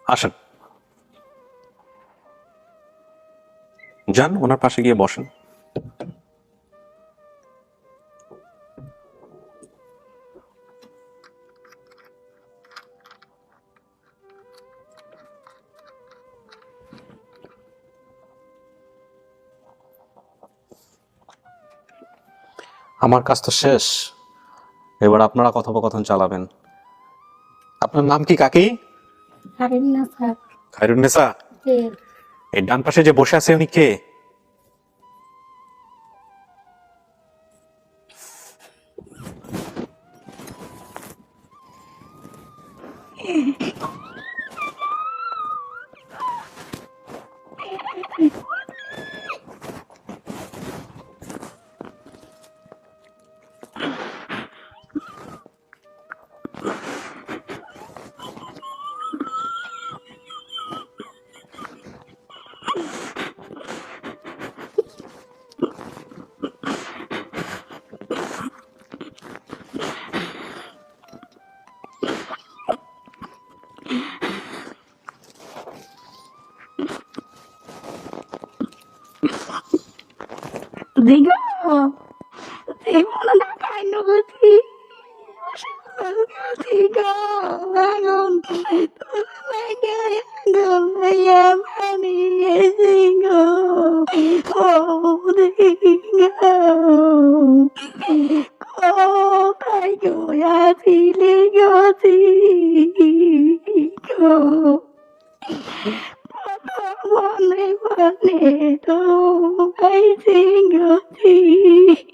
আসেন, যান ওনার পাশে গিয়ে বসেন। আমার কাজ তো শেষ, এবার আপনারা কথোপকথন চালাবেন। আপনার নাম কি কাকি? খায়রুন্নেসা। এই ডান পাশে যে বসে আছে উনি কে? Diga, mana kainu ti? Diga, bangun. Bangun, ya mani diga. Oh, diga. Oh, kayu ya diga diga. Bane bane to ai diga diga.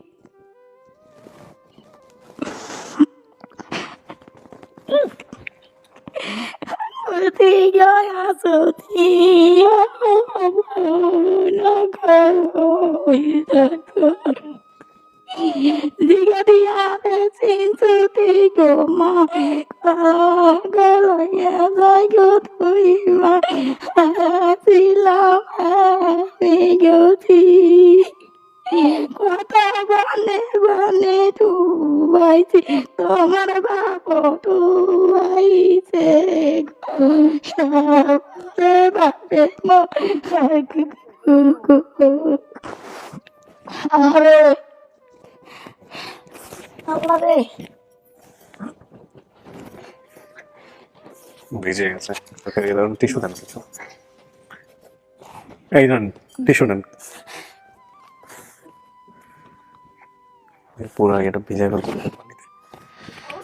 Tiga ya setia nak kau itu. Tiga dia sin tiga mah kalau ya saya tu ima silam tiga ti. Kata bane bane tu baik tomar bapa tu baik shabbe bape mo are are ভিজে গেছে, tissue দেন কিছু। এই নেন tissue নেন, পুরো এটা ভিজে গেল পানিতে।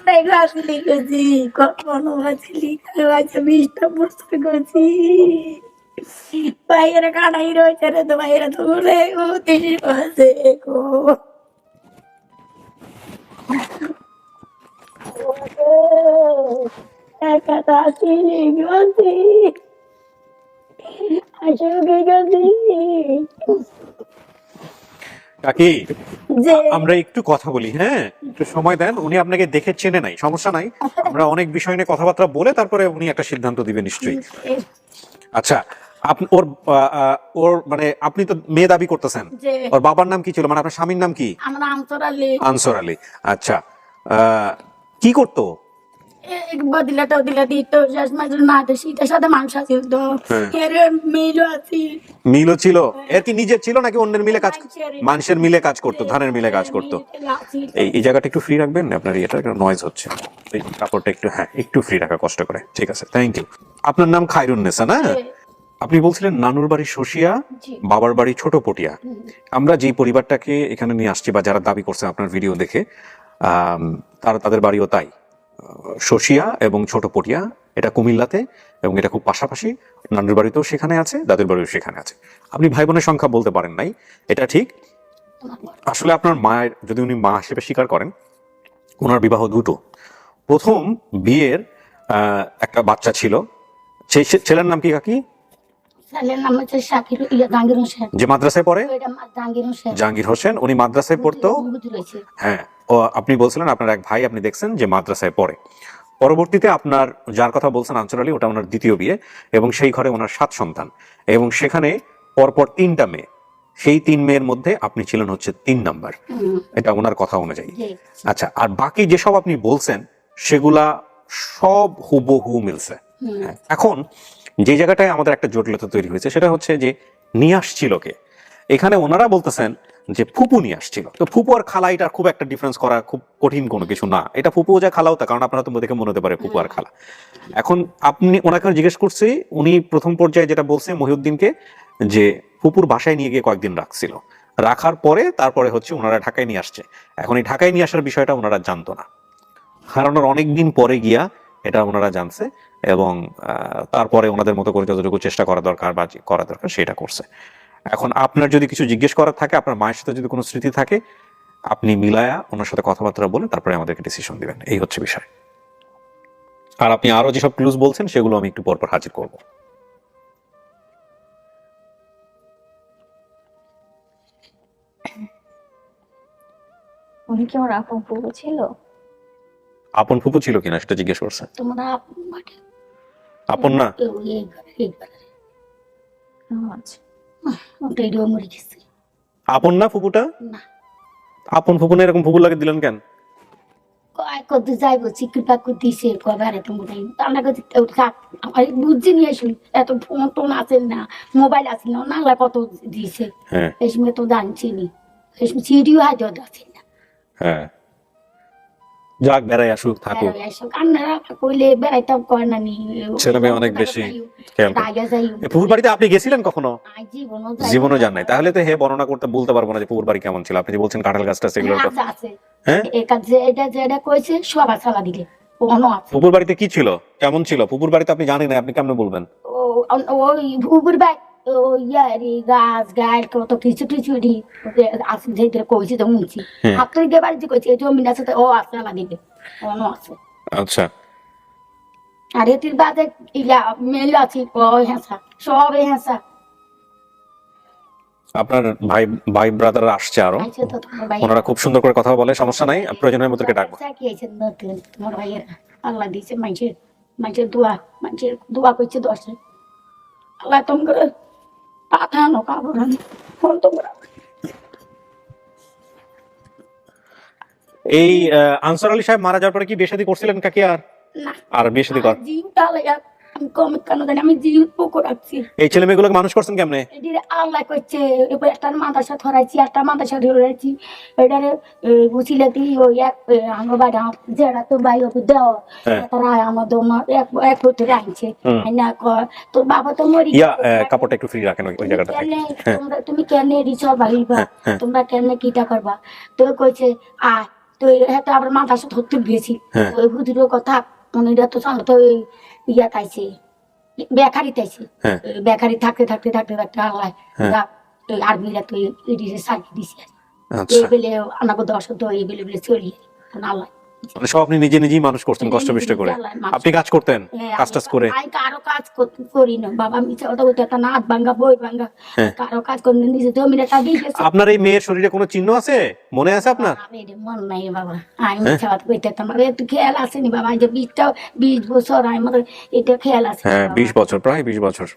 Udah asli gaji, kok mau asli aja bisa bos gaji. Bayar kan hiro cara tuh bayar tuh lego tisi paseko. Kata asli gaji, asli gaji. কাকি, যে আমরা একটু কথা বলি, হ্যাঁ একটু সময় দেন। উনি আপনাকে দেখে চেনে নাই, সমস্যা নাই, আমরা অনেক বিষয় নিয়ে কথাবার্তা বলে তারপরে উনি একটা সিদ্ধান্ত দিবে নিশ্চয়ই। আচ্ছা, আপনি ওর ওর মানে আপনি তো মেয়ে দাবি করতেছেন, যে ওর বাবার নাম কি ছিল, মানে আপনার স্বামীর নাম কি? আমরা আমতরালি আনসার আলী। আচ্ছা, কি করতো? একবার দিলাটাও দিলা দিত শেষ মাঝে না তো শীতের সাথে মাংস আছিল তো এর মিলও আছি মিলও ছিল? এর কি নিজের ছিল নাকি অন্যের মিলে কাজ? মানুষের মিলে কাজ করতো, ধানের মিলে কাজ করতো। এই জায়গাটা একটু ফ্রি রাখবেন, আপনার এটা নয়েজ হচ্ছে, এই কাপড়টা একটু, হ্যাঁ একটু ফ্রি রাখা কষ্ট করে। ঠিক আছে, থ্যাংক ইউ। আপনার নাম খায়রুন্নেসা না? আপনি বলছিলেন নানুর বাড়ি শোষিয়া, বাবার বাড়ি ছোট পটিয়া। আমরা যে পরিবারটাকে এখানে নিয়ে আসছি বা যারা দাবি করছে আপনার ভিডিও দেখে, তারা তাদের বাড়িও তাই, শোষিয়া এবং ছোট পটিয়া। এটা কুমিল্লাতে এবং এটা খুব পাশাপাশি। নানুর বাড়িতেও সেখানে আছে, দাদুর বাড়িও সেখানে আছে। আপনি ভাই বোনের সংখ্যা বলতে পারেন নাই, এটা ঠিক। আসলে আপনার মায়ের, যদি উনি মা হিসেবে স্বীকার করেন, ওনার বিবাহ দুটো। প্রথম বিয়ের একটা বাচ্চা ছিল, সেই ছেলের নাম কি কাকি? ছেলের নাম হচ্ছে শাকির জাহাঙ্গীর হোসেন, যে মাদ্রাসায় পড়ে? জাহাঙ্গীর হোসেন। জাহাঙ্গীর হোসেন, উনি মাদ্রাসায় পড়তো। হ্যাঁ, ও আপনি বলছিলেন আপনার এক ভাই আপনি দেখছেন যে মাদ্রাসায় পড়ে। পরবর্তীতে আপনার যার কথা বলছেন আনসার আলী, ওটা ওনার দ্বিতীয় বিয়ে এবং সেই ঘরে ওনার 7 সন্তান এবং সেখানে পরপর 3টা মেয়ে। সেই 3 মেয়ের মধ্যে আপনি ছিলেন হচ্ছে 3 নাম্বার, এটা ওনার কথা অনুযায়ী। আচ্ছা, আর বাকি যেসব আপনি বলছেন সেগুলা সব হুবহু মিলছে, হ্যাঁ, এখন যে জায়গাটায় আমাদের একটা জটিলতা তৈরি হয়েছে সেটা হচ্ছে যে নিয়ে আসছিল কে। এখানে ওনারা বলতেছেন যে ফুপু নিয়ে আসছিল, তো ফুপু আর খালা এটার খুব একটা ডিফারেন্স করা খুব কঠিন কোনো কিছু না, এটা ফুপু যা খালাও তা, কারণ আপনারা তো দেখে মনে হতে পারে ফুপু আর খালা। এখন আপনি ওনাকে জিজ্ঞেস করছি, উনি প্রথম পর্যায়ে যেটা বলছে মহিউদ্দিনকে যে ফুপুর বাসায় নিয়ে গিয়ে কয়েকদিন রাখছিল, রাখার পরে তারপরে হচ্ছে ওনারা ঢাকায় নিয়ে আসছে। এখন এই ঢাকায় নিয়ে আসার বিষয়টা ওনারা জানতো না, হারানোর অনেকদিন পরে গিয়া এটা ওনারা জানছে, এবং তারপরে ওনাদের মতো করে যতটুকু চেষ্টা করা দরকার বা করা দরকার সেটা করছে। এখন আপনার যদি কিছু জিজ্ঞেস করার থাকে, আপনার মায়ের সাথে যদি কোনো স্মৃতি থাকে, আপনি মিলায়া ওনার সাথে কথাবার্তা বলে তারপরে আমাদেরকে ডিসিশন দিবেন, এই হচ্ছে বিষয়। আর আপনি আরো যেসব ক্লুজ বলছেন সেগুলো আমি একটু পরপর হাজির করব। উনি কি আমার আপন ফুপু ছিল? আপন ফুপু ছিল কিনা সেটা জিজ্ঞেস করছে। তোমরা আপন না? আচ্ছা, ওটাই ডো মরে গেছে আপন না ফুপুটা? না। আপন ফুপু না, এরকম ফুপু লাগে দিলেন কেন? কত যাইবো চিকিৎসা দিছে কবে তোমরা আমরা আমার বুঝছি নিয়ে আসুন, এত ফোন টোন আছে না, মোবাইল আছে না, নাহলে কত দিছে। হ্যাঁ এই সময় তো জানছি নি, এই সময় সিডিও হাজার আছে না। হ্যাঁ, যাক বেড়াই আসুক থাকুক। কান্নারা কইলে বেড়াইতাম কয় না নি, ছেলে মেয়ে অনেক বেশি খেয়াল করে। আগে যাই ফুপুর বাড়িতে আপনি গেছিলেন কখনো? জীবনও যান নাই। নাই, তাহলে তো হে বর্ণনা করতে বলতে পারবো না যে ফুপুর বাড়ি কেমন ছিল। আপনি যে বলছেন কাঁঠাল গাছটা, সেগুলো তো আছে আছে হ্যাঁ। এটা যেটা কইছে সবার সালা দিলে কোনো আছে। ফুপুর বাড়িতে কি ছিল, কেমন ছিল? ফুপুর বাড়িতে আপনি জানেন না, আপনি কেমনে বলবেন? ওই ভুগুর বাই ইয়ারি গাছ গাছ কত কিছু কিছু আছে যেটা কইছে তো শুনছি। আপনার যে বাড়িতে কইছে জমিন আছে ও আছে সালা দিলে কোনো আছে। আচ্ছা, আর এটির বাদে ইয়া মেল আছে ওই হেসা সব হেসা। আপনার ভাই ভাই ব্রাদার আসছে আরো, আইছে তো তোমার ভাই ওনারা খুব সুন্দর করে কথা বলে, সমস্যা নাই, প্রয়োজন হয় ওদেরকে ডাকবো। কি আইছে নতুন তোমার ভাইয়ের আল্লাহ দিছে মানুষের মানুষের দোয়া করছে দশে আল্লাহ তোমার পাঠানো কাপড় ফোন তোমরা। এই আনসার আলী সাহেব মারা যাওয়ার পরে কি বিয়ে শাদী করছিলেন কাকি? না আর বিয়ে শাদী কর জিউটা লাগা আমি কম কেন জানি আমি জিউ পোকো রাখছি। এই ছেলে মেয়েগুলোকে মানুষ করছেন কেমনে? এদিকে আল্লাহ করছে এবার একটা মাদ্রাসা ধরাইছি, একটা মাদ্রাসা ধরেছি, এটারে বুঝিলে তুই ওই এক আমার বাড়ি যেটা তোর ভাই ওকে দেওয়া তারা আমাদের এক বছর আনছে না কর তোর বাবা তো মরি ইয়া কাপড়টা একটু ফ্রি রাখেন ওই জায়গাটা। তুমি কেন রিসব ভাইবা তোমরা কেন কিটা করবা তো কইছে আয় তো এটা আবার মাদ্রাসা ধরতে গেছি ওই হুজুরের কথা উনিরা তো জানো তো ইয়া তাইছে বেকারি তাইছে বেকারি থাকতে থাকতে থাকতে থাকতে আল্লাহ আর্মিরা তো এডিসে সার্কি দিছে এই বেলে আমাকে 10 তো এই বেলে বেলে চলিয়ে আল্লাহ মানে সব আপনি নিজে নিজেই মানুষ করতেন কষ্ট বিষ্ট করে? আপনি কাজ করতেন কাজ টাজ করে? আমি কারো কাজ করি না বাবা, মিছা কথা বলতে একটা নাচ ভাঙ্গা বই ভাঙ্গা কারো কাজ করে নিজে জমিটা তা দিয়ে গেছে। আপনার এই মেয়ের শরীরে কোনো চিহ্ন আছে, মনে আছে আপনার? আমি মন নাই বাবা, আমি মিছা কথা কইতে আমার একটু খেয়াল আসেনি বাবা, এই যে 20 বছর আমার এটা খেয়াল আছে। হ্যাঁ 20 বছর, প্রায় 20 বছর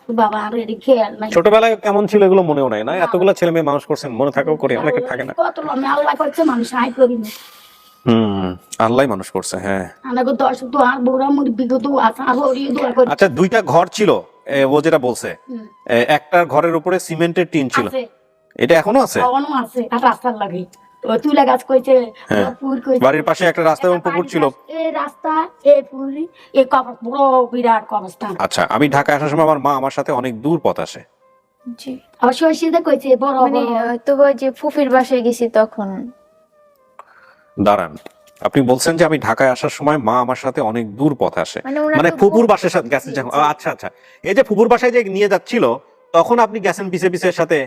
বাবা আর এর খেয়াল নাই। ছোটবেলায় কেমন ছিল এগুলো মনেও নাই না? এতগুলো ছেলে মেয়ে মানুষ করছেন, মনে থাকেও করে অনেকে থাকে না। কত আমি আল্লাহ করছে মানুষ আই করিনি। আল্লাহ মানুষ করছে। হ্যাঁ আমাকে 10 তো আর বড় মুরব্বি তো আসা হরি দোয়া করে। আচ্ছা, দুইটা ঘর ছিল ও যেটা বলছে, একটা ঘরের উপরে সিমেন্টের টিন ছিল, এটা এখনো আছে? এখনো আছে আর রাস্তার লাগে ও তুলা গাছ কইছে পুকুর কইছে, বাড়ির পাশে একটা রাস্তা এবং পুকুর ছিল। এই রাস্তা এই পুকুরি এই কবর বড় বিরাট কবরস্থান। আচ্ছা, আমি ঢাকায় আসার সময় আমার মা আমার সাথে অনেক দূর পথ আসে। জি, অবশ্যই সেটা কইছে বড় মানে তো ওই যে ফুফির বাসায় গেছি তখন। দাঁড়ান, আপনি বলছেন যে আমি ঢাকায় আসার সময় মা আমার সাথে অনেক দূর পথ আসে, ওরা মানে তো ফুপুর বাসার সাথে গেছেন যখন? আচ্ছা আচ্ছা, এই যে ফুপুর বাসায় যে নিয়ে যাচ্ছিল তখন আপনি গেছেন পিছে পিছে সাথে?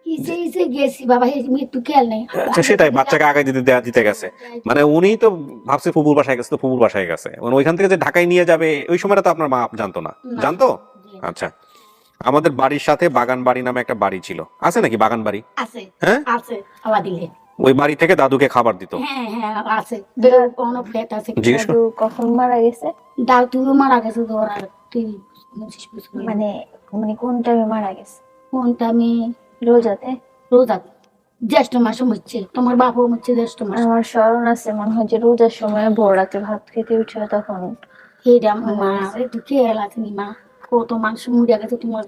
কিসে গেছি বাবা, এই মৃত্যু খেয়াল নাই। আচ্ছা, সেটাই, বাচ্চাকে আগে দিতে গেছে, মানে উনি তো ভাবছে ফুপুর বাসায় গেছে, তো ফুপুর বাসায় গেছে, মানে ওইখান থেকে যে ঢাকায় নিয়ে যাবে ওই সময়টা তো আপনার মা জানতো না? জানতো? আচ্ছা, আমাদের বাড়ির সাথে বাগান বাড়ি নামে একটা বাড়ি ছিল, আছে নাকি বাগান বাড়ি? আছে হ্যাঁ আছে আবার দিলে ওই বাড়ি থেকে দাদুকে খাবার দিত। হ্যাঁ হ্যাঁ আছে কোন ফ্ল্যাট আছে। জিজ্ঞেস দাদু কখন মারা গেছে? দাদু মারা গেছে তো ওরা 30-25 বছর মানে মানে কোন টাইমে মারা গেছে? কোনটা আমি রোজাতে? রোজা জ্যৈষ্ঠ মাসে মরছে, তোমার বাপও মরছে জ্যৈষ্ঠ মাসে। আমার স্মরণ আছে মনে হয় যে রোজার সময় ভোর রাতে ভাত খেতে উঠে তখন এইটা মা দুঃখে এলাচিনি মা কত মানুষ মরে গেছে তোমার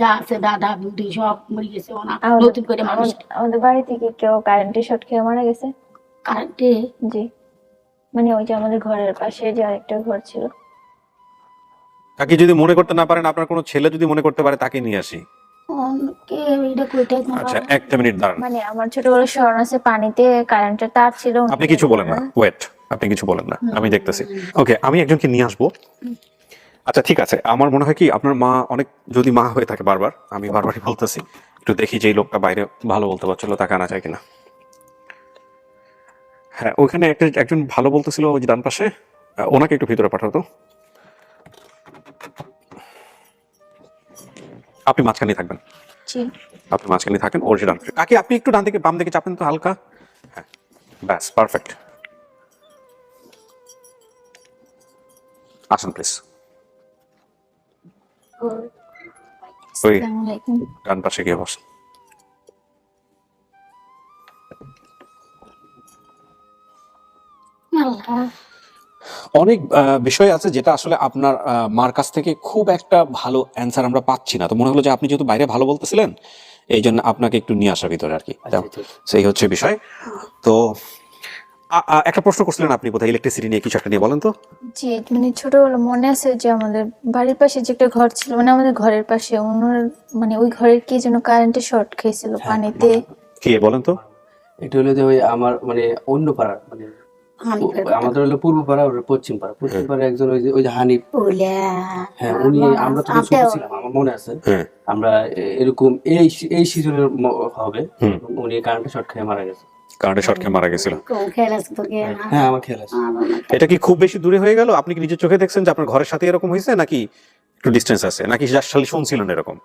যা আছে দাদা বুদ্ধি সব মরে গেছে ওনা নতুন করে মানুষ আমাদের বাড়ি থেকে কেউ কারেন্টের শর্ট খেয়ে মারা গেছে? কারেন্টে জি, মানে ওই যে আমাদের ঘরের পাশে যে আরেকটা ঘর ছিল। কাকি যদি মনে করতে না পারেন, আপনার কোনো ছেলে যদি মনে করতে পারে, তাকে নিয়ে আসি। কে এটা কইতে আচ্ছা, একটা মিনিট দাঁড়ান। মানে আমার ছোটবেলার স্মরণ আছে পানিতে কারেন্টের তার ছিল। আপনি কিছু বলেন না, ওয়েট, আপনি কিছু বলেন না, আমি দেখতেছি। ওকে, আমি একজনকে নিয়ে আসবো। আচ্ছা ঠিক আছে, আমার মনে হয় কি আপনার মা অনেক, যদি মা হয়ে থাকে বারবার, আমি বারবারই বলতেছি, একটু দেখি যে এই লোকটা বাইরে ভালো বলতে পারছিল, তাকে আনা যায় কিনা। হ্যাঁ, ওইখানে একজন ভালো বলতেছিল ওই যে ডান পাশে, ওনাকে একটু ভিতরে পাঠাতো। আপনি মাঝখানে থাকবেন, জি, আপনি মাঝখানে থাকেন, ওর যে ডান পাশে। কাকি আপনি একটু ডান দিকে বাম দিকে চাপেন তো হালকা। হ্যাঁ, ব্যাস পারফেক্ট। আসুন প্লিজ, ওই আসসালামু আলাইকুম। ডান পাশে গিয়ে বসেন। আল্লাহ অনেক বিষয় আছে যেটা আসলে আপনার মার কাছ থেকে খুব একটা ভালো অ্যান্সার আমরা পাচ্ছি না, তো মনে হলো যে আপনি যেহেতু বাইরে ভালো বলতেছিলেন, এই জন্য আপনাকে একটু নিয়ে আসার ভিতরে আর কি। সেই হচ্ছে বিষয়। তো একটা প্রশ্ন করছিলেন আপনি বোধহয় ইলেকট্রিসিটি নিয়ে, কিছু একটা নিয়ে বলেন তো। জি, মানে ছোটবেলা মনে আছে যে আমাদের বাড়ির পাশে যে একটা ঘর ছিল, মানে আমাদের ঘরের পাশে ওনার, মানে ওই ঘরের কি যেন কারেন্টের শর্ট খেয়েছিল পানিতে। কি বলেন তো। এটা হলো যে ওই আমার মানে অন্য পাড়ার মানে আমাদের হলো পূর্ব পাড়া, ওর পশ্চিম পাড়া। পশ্চিম পাড়া একজন ওই যে হানিফ, ওলা হ্যাঁ উনি, আমরা তো ছোট ছিলাম, আমার মনে আছে হ্যাঁ আমরা এরকম এই সিজনের হবে উনি কারেন্টে শর্ট খেয়ে মারা গেছে। কারেন্টের শর্ট খেয়ে মারা গেছিল। কোন খেলা আছে তোর কে হ্যাঁ আমার খেয়াল আছে। এটা কি খুব বেশি দূরে হয়ে গেল? আপনি কি নিজের চোখে দেখছেন যে আপনার ঘরের সাথে এরকম হয়েছে, নাকি একটু ডিস্টেন্স আছে, নাকি জাস্ট খালি শুনছিলেন এরকম?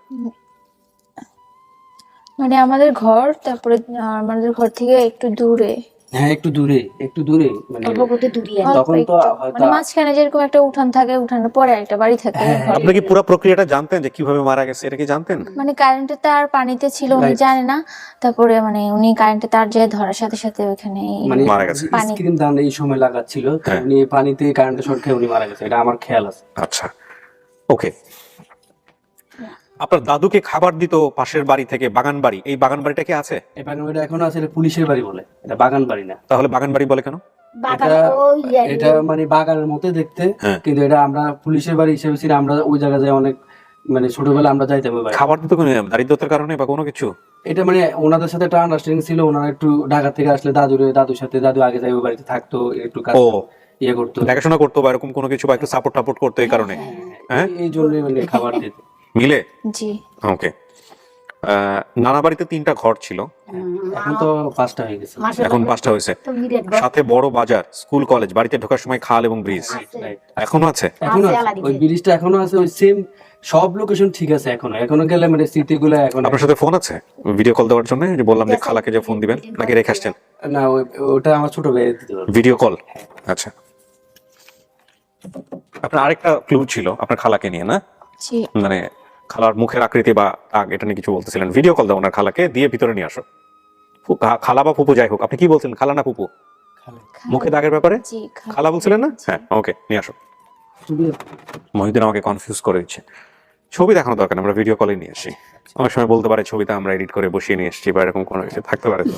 মানে আমাদের ঘর, তারপরে আমাদের ঘর থেকে একটু দূরে, হ্যাঁ একটু দূরে মানে অল্প কত দূরিয়ে তখন তো হয়তো মানে মাঝখানে যেরকম একটা উঠান থাকে, উঠানের পরে একটা বাড়ি থাকে। আপনি কি পুরো প্রক্রিয়াটা জানতেন যে কিভাবে মারা গেছে, এটা কি জানতেন? মানে কারেন্টের তার পানিতে ছিল, উনি জানে না। তারপরে মানে উনি কারেন্টের তার যে ধরার সাথে সাথে ওখানে মানে মারা গেছে। স্ক্রিন দান এই সময় লাগাচ্ছিল, তো উনি পানিতে কারেন্টে শর্ট খেয়ে উনি মারা গেছে, এটা আমার খেয়াল আছে। আচ্ছা, ওকে। আপনার দাদুকে খাবার দিত পাশের বাড়ি থেকে, বাগান বাড়ি, এই বাগান বাড়িটা কি আছে? এই বাগান বাড়িটা এখনো আছে, এটা পুলিশের বাড়ি বলে, এটা বাগান বাড়ি না। তাহলে বাগান বাড়ি বলে কেন? বাগান এটা ওই এটা মানে বাগানের মতো দেখতে, হ্যাঁ। কিন্তু এটা আমরা পুলিশের বাড়ি হিসেবে ছিল, আমরা ওই জায়গায় যাই অনেক, মানে ছোটবেলা আমরা যাইতাম ওই বাড়ি। খাবার দিত কোনো দারিদ্রতার কারণে বা কোনো কিছু? এটা মানে ওনাদের সাথে একটা আন্ডারস্ট্যান্ডিং ছিল, ওনারা একটু ঢাকা থেকে আসলে দাদুর সাথে, দাদু আগে যাই ওই বাড়িতে থাকতো, একটু কাজ ও ইয়ে করতো, দেখাশোনা করতো বা এরকম কোনো কিছু, বা একটু সাপোর্ট টাপোর্ট করতো এই কারণে? হ্যাঁ, এই জন্য মানে খাবার দিত। মিলে। জি, ওকে। নানা বাড়িতে 3টা ঘর ছিল, এখন তো 5টা হয়ে গেছে। এখন 5টা হয়েছে। তো বিরাট বড় সাথে বড় বাজার, স্কুল, কলেজ, বাড়িতে ঢোকার সময় খাল এবং ব্রিজ Right. এখনো আছে। এখনো আছে, আছে, আলাদা ওই ব্রিজটা এখনো আছে, ওই সেম সব লোকেশন ঠিক আছে, এখনো গেলে মানে স্মৃতিগুলো এখন। আপনার সাথে ফোন আছে ভিডিও কল দেওয়ার জন্য? যে বললাম যে খালাকে যে ফোন দিবেন, নাকি রেখে আসছেন? না ওটা আমার ছোট ভাই দিতে পারবে। Video call. আচ্ছা, আপনার আরেকটা ক্লু ছিল আপনার খালাকে নিয়ে, না জি, মানে খালার মুখের আকৃতি বা দাগ, এটা নিয়ে কিছু বলতেছিলেন। ভিডিও কল দাও ওনার খালাকে, দিয়ে ভিতরে নিয়ে আসো। খালা বা ফুপু যাই হোক, আপনি কি বলছেন, খালা না ফুপু? মুখে দাগের ব্যাপারে জি, খালা বলছিলেন না? হ্যাঁ, ওকে, নিয়ে আসো। মহিউদ্দিন আমাকে কনফিউজ করে দিচ্ছে। ছবি দেখানো দরকার না, আমরা ভিডিও কলে নিয়ে আসি। অনেক সময় বলতে পারে ছবিটা আমরা এডিট করে বসিয়ে নিয়ে এসেছি, বা এরকম কোনো কিছু থাকতে পারে। তো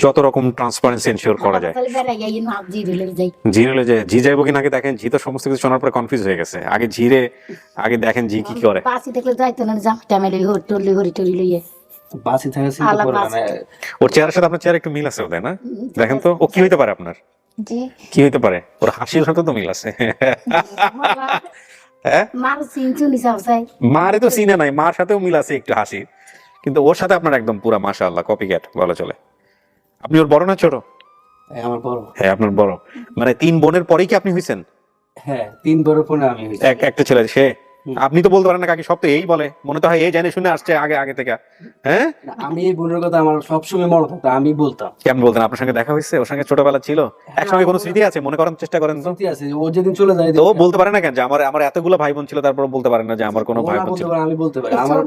যত রকম ট্রান্সপারেন্সি এনশিওর করা যায়। তাহলে বেড়া যাই না জি রিলে যাই জি হলে যে জি যাইবো কিনা, আগে দেখেন। জি তো সমস্ত কিছু শোনার পরে কনফিউজ হয়ে গেছে, আগে দেখেন জি কি করে। পাশে দেখলে যাইতো না জাম টামেলে হরি হরি টরি লইয়ে বাসি থাকা চিন্তা আলা করবে বাস। না। ওর চেহারার সাথে আপনার চেহারা একটু মিল আছে ওদের, না? দেখেন তো ও কি হইতে পারে আপনার, জি, কি হইতে পারে? ওর হাসির সাথে তো মিল আছে। হ্যাঁ, মার সিন চুনি সাবসাই মারে তো সিনে নাই, মার সাথেও মিল আছে একটু হাসির, কিন্তু ওর সাথে আপনার একদম পুরা মাশাআল্লাহ কপি ক্যাট বলা চলে। আপনি ওর বড় না ছোট? আমার বড়। হ্যাঁ, আপনার বড়। মানে 3 বোনের পরেই কি আপনি হইছেন? হ্যাঁ 3 বড় ফোনে আমি হয়েছি। একটা ছেলে, সে আপনি তো বলতে পারেন না কাকি, সব তো এই বলে, মনে তো হয় এই জেনে শুনে আসছে আগে আগে থেকে। হ্যাঁ, আমি এই বোনের কথা আমার সবসময় মনে থাকতো, আমি বলতাম। কেমন বলতেন? আপনার সঙ্গে দেখা হয়েছে? ওর সঙ্গে ছোটবেলা ছিল একসঙ্গে, কোনো স্মৃতি আছে? মনে করার চেষ্টা করেন তো। স্মৃতি আছে, ও যেদিন চলে যায় তো বলতে পারে না কেন যে আমার আমার এতগুলো ভাই বোন ছিল, তারপর বলতে পারেন না যে আমার কোনো ও ভাই না বোন বলতে ছিল? পারে, আমি বলতে পারি। এই আমার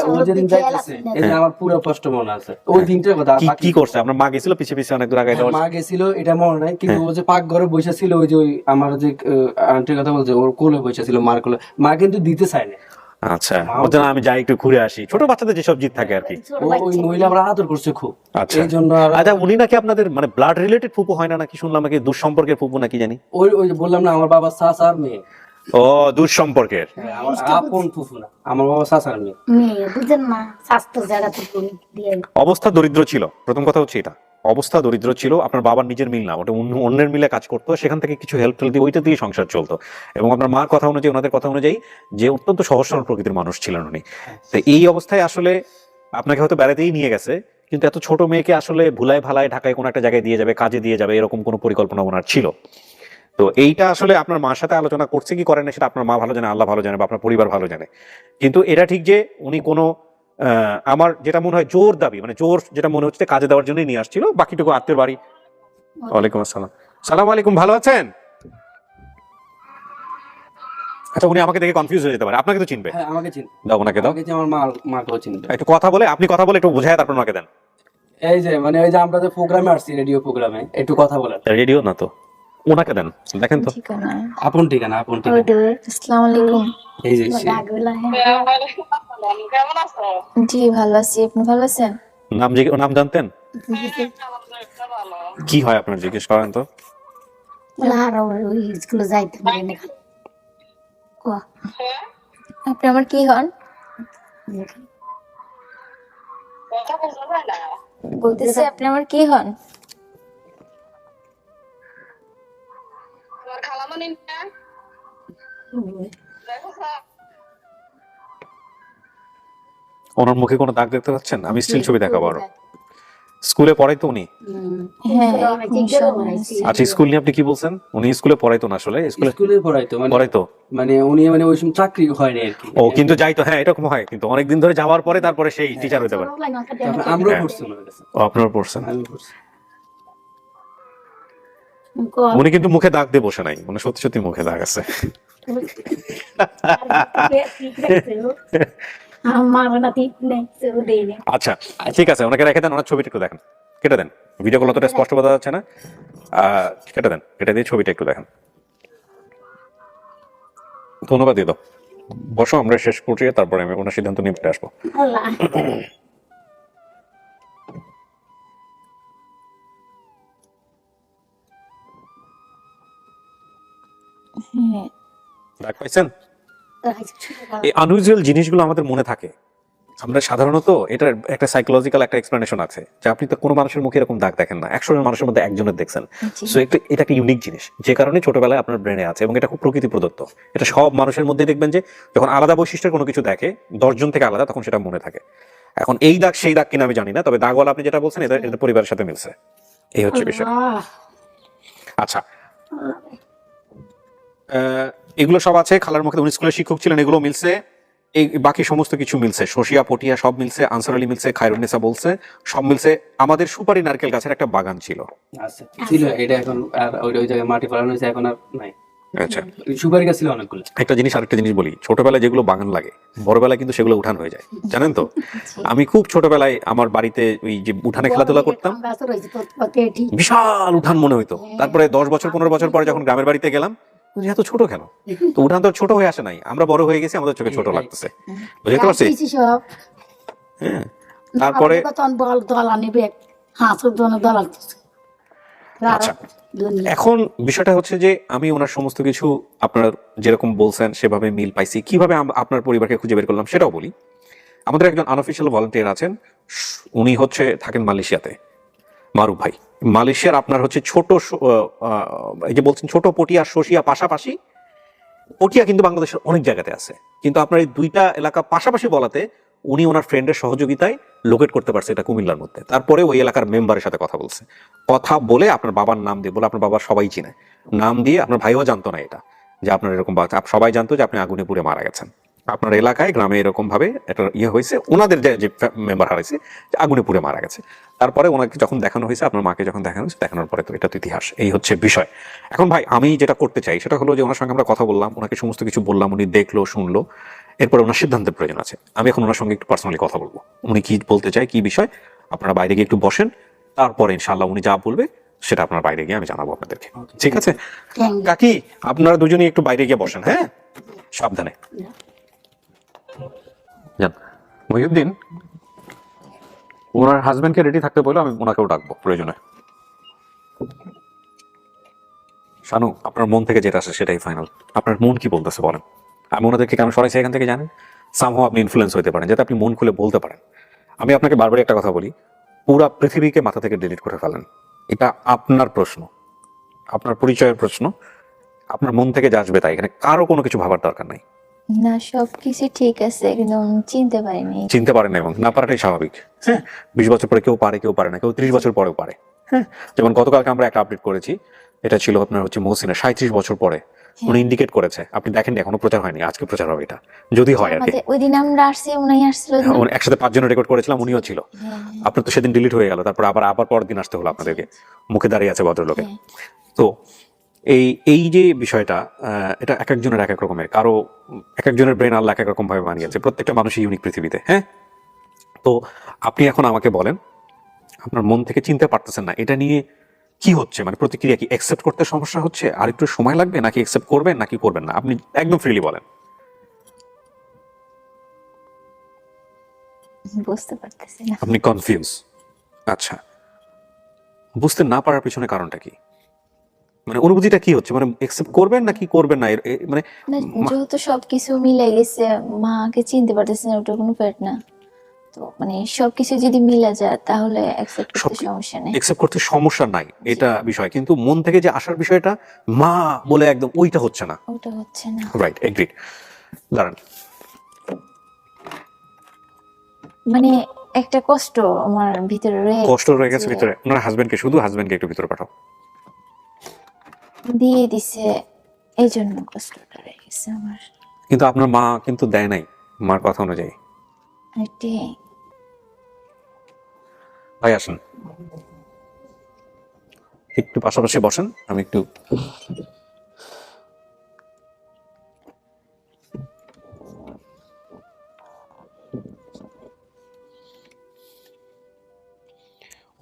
ছোট ও যেদিন ছোট যাইতেছে, খেয়াল আছে এই যে আমার পুরো কষ্ট মনে আছে ওই দিনটার কথা। আর কি বাকি কি করছে? আপনার মা গেছিল পিছে পিছে অনেক দূর আগে? হ্যাঁ, মা গেছিল এটা মনে নাই, কিন্তু ও যে পাক ঘরে বসে ছিল, ওই যে ওই আমার যে আন্টির কথা বলছে, ওর কোলে বসে ছিল, মার কোলে। মা কিন্তু দিতে চায় না। আচ্ছা, ওর জন্য আমি যাই একটু ঘুরে আসি, ছোট বাচ্চাদের যেসব জিদ থাকে আর কি। ওই মহিলা আমরা আদর করছে খুব, আচ্ছা। এই জন্য। আর আচ্ছা, উনি নাকি আপনাদের মানে ব্লাড রিলেটেড ফুপু হয় না নাকি? শুনলাম নাকি দুঃসম্পর্কের ফুপু নাকি জানি। ওই ওই যে বললাম না, আমার বাবা চাচার মেয়ে। ও, দুঃসম্পর্কের। হ্যাঁ, আমার আপন ফুফু না, আমার বাবা চাচার মেয়ে। মেয়ে বুঝেন না, স্বাস্থ্য জায়গা থেকে দিয়ে অবস্থা দরিদ্র ছিল, প্রথম কথা হচ্ছে এটা। অবস্থা দরিদ্র ছিল, আপনার বাবার নিজের মিল না, ওটা অন্যের মিলে কাজ করতো, সেখান থেকে কিছু হেল্প টেল দিয়ে ওইটা দিয়ে সংসার চলতো। এবং আপনার মার কথা অনুযায়ী, ওনাদের কথা অনুযায়ী, যে অত্যন্ত সহজ সরল প্রকৃতির মানুষ ছিলেন উনি। তো এই অবস্থায় আসলে আপনাকে হয়তো বেড়াতেই নিয়ে গেছে, কিন্তু এত ছোট মেয়েকে আসলে ভুলায় ভালায় ঢাকায় কোনো একটা জায়গায় দিয়ে যাবে, কাজে দিয়ে যাবে, এরকম কোনো পরিকল্পনা ওনার ছিল? তো এইটা আসলে আপনার মার সাথে আলোচনা করছে কি করেন না, সেটা আপনার মা ভালো জানে, আল্লাহ ভালো জানে, বা আপনার পরিবার ভালো জানে। কিন্তু এটা ঠিক যে উনি কোনো আমার যেটা মনে হয় জোর দাবি, মানে জোর যেটা মনে হচ্ছে কাজে দেওয়ার জন্যই নিয়ে আসছিল, বাকিটুকু আত্মীয় বাড়ি। ওয়ালাইকুম আসসালাম। সালাম আলাইকুম, ভালো আছেন? আচ্ছা, উনি আমাকে দেখে কনফিউজ হয়ে যেতে পারে, আপনাকে তো চিনবে। হ্যাঁ, আমাকে চিন, দাও ওনাকে, দাও। আমাকে চিন, আমার মাকেও চিনবে। একটু কথা বলে, আপনি কথা বলে একটু বোঝায় তারপর ওনাকে দেন। এই যে মানে ওই যে আমরা যে প্রোগ্রামে আসছি, রেডিও প্রোগ্রামে, একটু কথা বলেন। রেডিও না তো, ওনাকে দেন, দেখেন তো। ঠিকানা। আপন ঠিকানা, আপন ওই ঠিকানা। দেবে আসসালামু আলাইকুম। এই যে ডাকগুলা। কেমন আছো? জি ভালো আছি, আপনি ভালো আছেন? নাম জানতেন? ভালো। কি হয় আপনার, জিজ্ঞেস করেন তো। আর ওই স্কুলে যাইতে পারে না। আপনি আমার কি হন? কথা বলতে পারে না। বলতেছি আপনি আমার কি হন? তোমার খালামণি না? দেখো স্যার। ওনার মুখে কোনো দাগ দেখতে পাচ্ছেন? আমি স্টিল ছবি দেখাবো আরো। স্কুলে পড়াইতো উনি? হ্যাঁ, আচ্ছা, স্কুল নিয়ে আপনি কি বলছেন? উনি স্কুলে পড়াইতো না আসলে? স্কুলে পড়াইতো, মানে পড়াইতো। মানে উনি মানে ওই সময় চাকরি হয়নি আর কি। ও, কিন্তু যাইতো। হ্যাঁ, এরকম হয়, কিন্তু অনেকদিন ধরে যাওয়ার পরে তারপরে সেই টিচার হইতে পারে। তারপর আমরাও পড়ছি ওনার কাছে। ও, আপনারা পড়ছেন। আমি পড়ছি। উনি কিন্তু মুখে দাগ দিয়ে বসে নাই, মানে সত্যি সত্যি মুখে দাগ আছে। আমার না ঠিক নেই, দেই না। আচ্ছা, ঠিক আছে, ওনাকে রেখে দেন, ওনার ছবিটা একটু দেখেন, কেটে দেন। ভিডিও কল অতটা স্পষ্ট বোঝা যাচ্ছে না, কেটে দেন, কেটে দিয়ে ছবিটা একটু দেখেন। ধন্যবাদ দিয়ে দাও। বসো, আমরা শেষ করছি, তারপরে আমি ওনার সিদ্ধান্ত নিয়ে ফিরে আসবো। আল্লাহ হ্যাঁ, দাগ পাইছেন? এই আনইউজুয়াল জিনিসগুলো আমাদের মনে থাকে। আমরা সাধারণত এটার একটা সাইকোলজিক্যাল একটা এক্সপ্লেনেশন আছে, যে আপনি তো কোনো মানুষের মুখে এরকম দাগ দেখেন না, 100 জন মানুষের মধ্যে একজনের দেখছেন। জি। সো এটা একটা ইউনিক জিনিস, যে কারণে ছোটবেলায় আপনার ব্রেনে আছে, এবং এটা খুব প্রকৃতি প্রদত্ত। এটা সব মানুষের মধ্যে দেখবেন যে যখন আলাদা বৈশিষ্ট্যের কোনো কিছু দেখে, 10 জন থেকে আলাদা, তখন সেটা মনে থাকে। এখন এই দাগ সেই দাগ কিনা আমি জানি না, তবে দাগওয়ালা আপনি যেটা বলছেন, এটা পরিবারের সাথে মিলছে, এই হচ্ছে বিষয়। আচ্ছা, এগুলো সব আছে খালার মুখে। উনি স্কুলের শিক্ষক ছিলেন, এগুলো মিলছে। এই বাকি সমস্ত কিছু মিলছে, শশিয়া পটিয়া সব মিলছে, আনসার আলী মিলছে, খায়রুন্নেসা বলছে, সব মিলছে। আমাদের সুপারি নারকেল গাছের একটা বাগান ছিল। আচ্ছা, ছিল এটা, এখন আর ওই জায়গায় মাটি ফেলানো হয়েছে, এখন আর নাই। আচ্ছা, সুপারি গাছ ছিল অনেকগুলো। আরেকটা জিনিস বলি, ছোটবেলায় যেগুলো বাগান লাগে, বড়বেলায় কিন্তু সেগুলো উঠান হয়ে যায়, জানেন তো? আমি খুব ছোটবেলায় আমার বাড়িতে ওই যে উঠানে খেলাধুলা করতাম, বিশাল উঠান মনে হইতো। তারপরে 10 বছর 15 বছর পরে যখন গ্রামের বাড়িতে গেলাম, এত ছোট কেন? তো উঠান তো ছোট হয়ে আসে নাই, আমরা বড় হয়ে গেছি, আমাদের চোখে ছোট লাগতেছে, বুঝতে পারছি? হ্যাঁ, তারপরে আচ্ছা, এখন বিষয়টা হচ্ছে যে আমি ওনার সমস্ত কিছু আপনার যেরকম বলছেন সেভাবে মিল পাইছি। কিভাবে আপনার পরিবারকে খুঁজে বের করলাম সেটাও বলি। আমাদের একজন আনঅফিশিয়াল ভলান্টিয়ার আছেন, উনি থাকেন মালয়েশিয়াতে, মারুফ ভাই। মালয়েশিয়ার আপনার এই যে বলছেন ছোট পটিয়া শশিয়া পাশাপাশি, পটিয়া কিন্তু বাংলাদেশের অনেক জায়গাতে আছে, কিন্তু আপনার এই দুইটা এলাকা পাশাপাশি বলাতে উনি ওনার ফ্রেন্ডের সহযোগিতায় লোকেট করতে পারছে এটা কুমিল্লার মধ্যে। তারপরে ওই এলাকার মেম্বারের সাথে কথা বলে আপনার বাবার নাম দিয়ে বলে, আপনার বাবা সবাই চিনে, নাম দিয়ে, আপনার ভাইও জানতো না এটা, যে আপনার এরকম সবাই জানতো যে আপনি আগুনে পুড়ে মারা গেছেন। আপনার এলাকায় গ্রামে এরকম ভাবে একটা ইয়ে হয়েছে, ওনাদের যে মেম্বার হারাইছে আগুনে পুড়ে মারা গেছে। তারপরে ওনাকে যখন দেখানো হয়েছে, আপনার মাকে যখন দেখানো হয়েছে, দেখানোর পরে তো এটা তো ইতিহাস। এই হচ্ছে বিষয়। এখন ভাই আমি যেটা করতে চাই সেটা হলো যে ওনার সঙ্গে আমরা কথা বললাম, ওনাকে সমস্ত কিছু বললাম, উনি দেখলো শুনলো, এরপরে ওনার সিদ্ধান্তের প্রয়োজন আছে। আমি এখন ওনার সঙ্গে একটু পার্সোনালি কথা বলবো, উনি কি বলতে চায়, কি বিষয়। আপনারা বাইরে গিয়ে একটু বসেন, তারপরে ইনশাল্লাহ উনি যা বলবে সেটা আপনার বাইরে গিয়ে আমি জানাবো আপনাদেরকে, ঠিক আছে? Thank you. কাকি আপনারা দুজনেই একটু বাইরে গিয়ে বসেন, হ্যাঁ, সাবধানে যান। মহিউদ্দিন ওনার হাজবেন্ডকে রেডি থাকতে বলে, আমি ওনাকেও ডাকবো প্রয়োজনে। শানু, আপনার মন থেকে যেটা আসে সেটাই ফাইনাল। আপনার মন কি বলতেছে বলেন। আমি ওনাদেরকে কেন সরাইছি এখান থেকে জানেন? সামহাও আপনি ইনফ্লুয়েন্স হতে পারেন, যাতে আপনি মন খুলে বলতে পারেন। আমি আপনাকে বারবার একটা কথা বলি, পুরা পৃথিবীকে মাথা থেকে ডিলিট করে ফেলেন। এটা আপনার প্রশ্ন, আপনার পরিচয়ের প্রশ্ন, আপনার মন থেকে যা আসবে তাই। এখানে কারো কোনো কিছু ভাবার দরকার নাই। না, সবকিছু ঠিক আছে, একদম চিনতে পারিনি। চিনতে পারেন না এবং না পারাটাই স্বাভাবিক। হ্যাঁ, 20 বছর পরে কেউ পারে, কেউ পারে না, কেউ 30 বছর পরেও পারে। হ্যাঁ, যেমন গতকালকে আমরা একটা আপডেট করেছি, এটা ছিল আপনার হচ্ছে মহসিনের 37 বছর পরে উনি ইন্ডিকেট করেছে। আপনি দেখেন এখনো প্রচার হয়নি, আজকে প্রচার হবে এটা, যদি হয় আর কি। আমাদের ওই দিন আমরা আসছি, উনি আসছিল ওই দিন। উনি একসাথে 5 জনের রেকর্ড করেছিলাম, উনিও ছিল। আপনার তো সেদিন ডিলিট হয়ে গেল, তারপর আবার পরের দিন আসতে হলো আপনাদেরকে। মুখে দাঁড়িয়ে আছে ভদ্রলোকে। তো এই যে বিষয়টা, এটা এক একজনের এক এক রকমের, কারো এক একজনের ব্রেন আল্লাহ এক এক রকম ভাবে বানিয়েছে। প্রত্যেকটা মানুষই ইউনিক পৃথিবীতে। হ্যাঁ, তো আপনি এখন আমাকে বলেন, আপনার মন থেকে চিনতে পারতেছেন না, এটা নিয়ে কি হচ্ছে, মানে প্রতিক্রিয়া কি? অ্যাকসেপ্ট করতে সমস্যা হচ্ছে, আর একটু সময় লাগবে, নাকি অ্যাকসেপ্ট করবেন নাকি করবেন না? আপনি একদম ফ্রিলি বলেন। বুঝতে পারতেছি না। আপনি কনফিউজ? আচ্ছা, বুঝতে না পারার পিছনে কারণটা কি? মানে অনুভূতিটা কি হচ্ছে, মানে অ্যাকসেপ্ট করবেন নাকি করবেন না? মানে না, যেহেতু সবকিছু মিলে গেছে, মাকে চিনতে পারতেছি না, ওটা কোনো ফ্যাট না। তো মানে সবকিছু যদি মিলে যায় তাহলে অ্যাকসেপ্ট করতে সমস্যা নেই। অ্যাকসেপ্ট করতে সমস্যা নাই, এটা বিষয়। কিন্তু মন থেকে যে আসার বিষয়টা, মা বলে একদম ওইটা হচ্ছে না। ওটা হচ্ছে না। Right, agreed. দাঁড়ান, মানে একটা কষ্ট আমার ভিতরে কষ্ট রয়ে গেছে ভিতরে। ওনার হাজবেন্ডকে, শুধু হাজবেন্ডকে একটু ভিতরে পাঠাও। দিয়ে দিছে, এই জন্য কষ্টটা রয়ে গেছে আমার। কিন্তু আপনার মা কিন্তু দেয় নাই, মার কথা অনুযায়ী। এটাই। ভাই আসেন, একটু পাশাপাশি বসেন, আমি একটু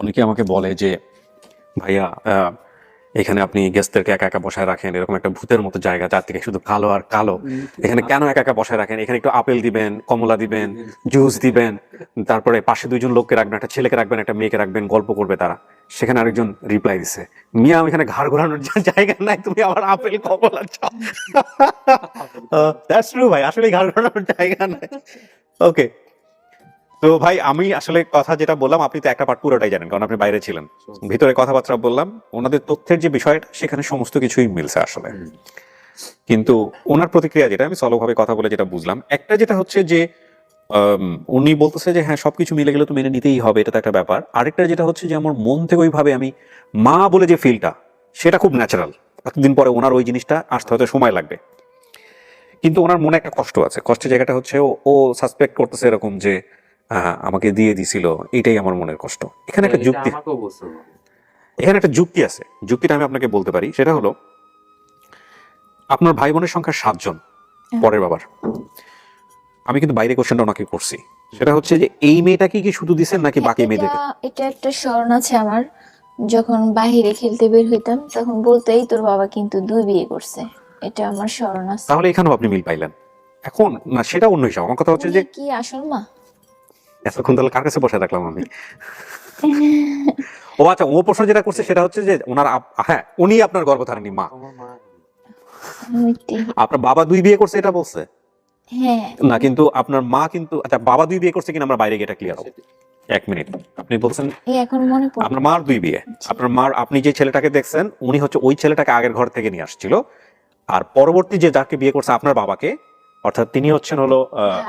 অনেকে আমাকে বলে যে ভাইয়া এখানে আপনি গেস্টদেরকে একা একা বসায় রাখেন, এরকম একটা ভূতের মতো জায়গা, চারদিকে শুধু কালো আর কালো, এখানে কেন একা একা বসায় রাখেন? এখানে একটু আপেল দিবেন, কমলা দিবেন, জুস দিবেন, তারপরে পাশে 2 জন লোককে রাখবেন, একটা ছেলেকে রাখবেন, একটা মেয়েকে রাখবেন, গল্প করবে তারা। সেখানে আরেকজন রিপ্লাই দিছে, মিয়া এখানে ঘাড় ঘোরানোর জায়গা নাই, তুমি আবার আপেল কমলা চাও। দ্যাটস ট্রু ভাই, আসলে ঘাড় ঘোরানোর জায়গা নাই। ওকে, তো ভাই আমি আসলে কথা যেটা বললাম, আপনি তো একটা পার্ট পুরোটাই জানেন, কারণ আপনি বাইরে ছিলেন। ভিতরে কথাবার্তা বললাম, ওনাদের তথ্যের যে বিষয়টা, সেখানে সমস্ত কিছুই মিলছে আসলে। কিন্তু ওনার প্রতিক্রিয়া যেটা, আমি সলভাবে কথা বলে যেটা বুঝলাম, একটা যেটা হচ্ছে যে উনি বলতেছে যে হ্যাঁ সবকিছু মিলে গেলে তো মেনে নিতেই হবে, এটা তো একটা ব্যাপার। আরেকটা যেটা হচ্ছে যে আমার মন থেকে ওইভাবে আমি মা বলে যে ফিলটা, সেটা খুব ন্যাচারাল। এতদিন পরে ওনার ওই জিনিসটা আসতে হয়তো সময় লাগবে। কিন্তু ওনার মনে একটা কষ্ট আছে। কষ্টের জায়গাটা হচ্ছে ও সাসপেক্ট করতেছে এরকম যে আমাকে দিয়ে দিছিল, এটাই আমার মনের কষ্ট। এখানে একটা যুক্তি, এখানে একটা যুক্তি আছে। যুক্তিটা আমি আপনাকে বলতে পারি, সেটা হলো আপনার ভাই বোনের সংখ্যা 7 জন পরের বাবার। আমি কিন্তু বাইরে কোশ্চেনটা ওনাকে করছি, সেটা হচ্ছে যে এই মেয়েটাকে কি শুধু দিচ্ছেন নাকি বাকি মেয়েদেরকে? এটা একটা স্মরণ আছে আমার, যখন বাহিরে খেলতে বের হইতাম তখন বলতেই তোর বাবা কিন্তু 2 বিয়ে করছে, এটা আমার স্মরণ আছে। তাহলে এখানেও আপনি মিল পাইলেন। এখন না, সেটা অন্য হিসাব। আমার কথা হচ্ছে যে কি আসল মা? এতক্ষণ তাহলে কার কাছে বসে রাখলাম আমি? ও আচ্ছা, ও প্রশ্ন যেটা করছে সেটা হচ্ছে যে ওনার হ্যাঁ উনি আপনার গর্ভধারিণী মা। আপনার বাবা 2 বিয়ে করছে এটা বলছে হ্যাঁ না, কিন্তু আপনার মা কিন্তু, আচ্ছা বাবা 2 বিয়ে করছে কিনা আমরা বাইরে গিয়ে এটা ক্লিয়ার হবো। 1 মিনিট, আপনি বলছেন এখন মনে পড়ে আপনার মার 2 বিয়ে। আপনার মার, আপনি যে ছেলেটাকে দেখছেন উনি হচ্ছে ওই ছেলেটাকে আগের ঘর থেকে নিয়ে আসছিল, আর পরবর্তী যে যাকে বিয়ে করছে আপনার বাবাকে, অর্থাৎ তিনি হচ্ছেন হলো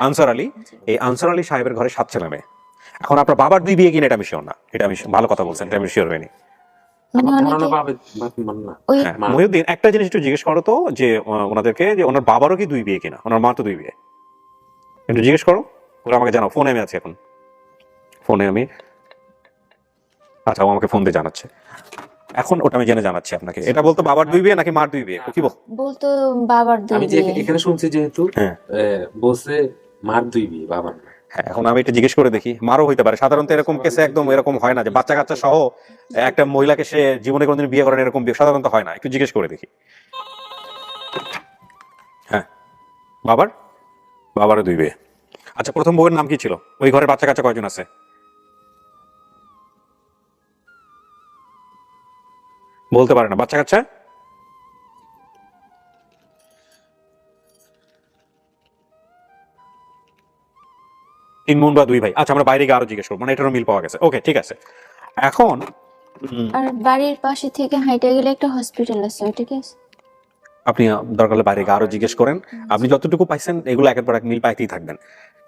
আনসার আলী। এই আনসার আলী সাহেবের ঘরে 7 ছেলে মেয়ে। এখন আপনার বাবার 2 বিয়ে কিনা এটা আমি শিওর না, এটা আমি ভালো কথা বলছেন, এটা আমি শিওর হইনি। হ্যাঁ, মহিউদ্দিন একটা জিনিস একটু জিজ্ঞেস করো তো যে ওনাদেরকে, যে ওনার বাবারও কি 2 বিয়ে কিনা? ওনার মা তো 2 বিয়ে। একটু জিজ্ঞেস করো, ওরা আমাকে জানাও। ফোনে আমি আছি এখন, ফোনে আমি, আচ্ছা ও আমাকে ফোন দিয়ে জানাচ্ছে এখন, ওটা আমি জেনে জানাচ্ছি আপনাকে। এটা বলতো বাবার 2 বিয়ে নাকি মার 2 বিয়ে, কি বল? বলতো বাবার আমি দুই যে বিয়ে। এখানে শুনছি যেহেতু হ্যাঁ বলছে মার 2 বিয়ে বাবার না। হ্যাঁ, এখন আমি এটা জিজ্ঞেস করে দেখি, মারও হইতে পারে। সাধারণত এরকম কেসে একদম এরকম হয় না যে বাচ্চা কাচ্চা সহ একটা মহিলাকে সে জীবনে কোনোদিন বিয়ে করেন, এরকম বিয়ে সাধারণত হয় না। একটু জিজ্ঞেস করে দেখি। হ্যাঁ, বাবারও 2 বিয়ে। আচ্ছা, প্রথম বউয়ের নাম কি ছিল? ওই ঘরের বাচ্চা কাচ্চা কয়জন আছে? বলতে পারে না বাচ্চা কাচ্চা? তিন বোন বা 2 ভাই। আচ্ছা, আমরা বাইরে গিয়ে আরো জিজ্ঞেস করবো, মানে এটারও মিল পাওয়া গেছে। ওকে, ঠিক আছে। এখন আর বাড়ির পাশে থেকে হাইটে গেলে একটা হসপিটাল আছে, ওইটা কি আছে? আপনি দরকার হলে বাইরে গিয়ে আরো জিজ্ঞেস করেন। আপনি যতটুকু পাইছেন এগুলো একের পর এক মিল পাইতেই থাকবেন।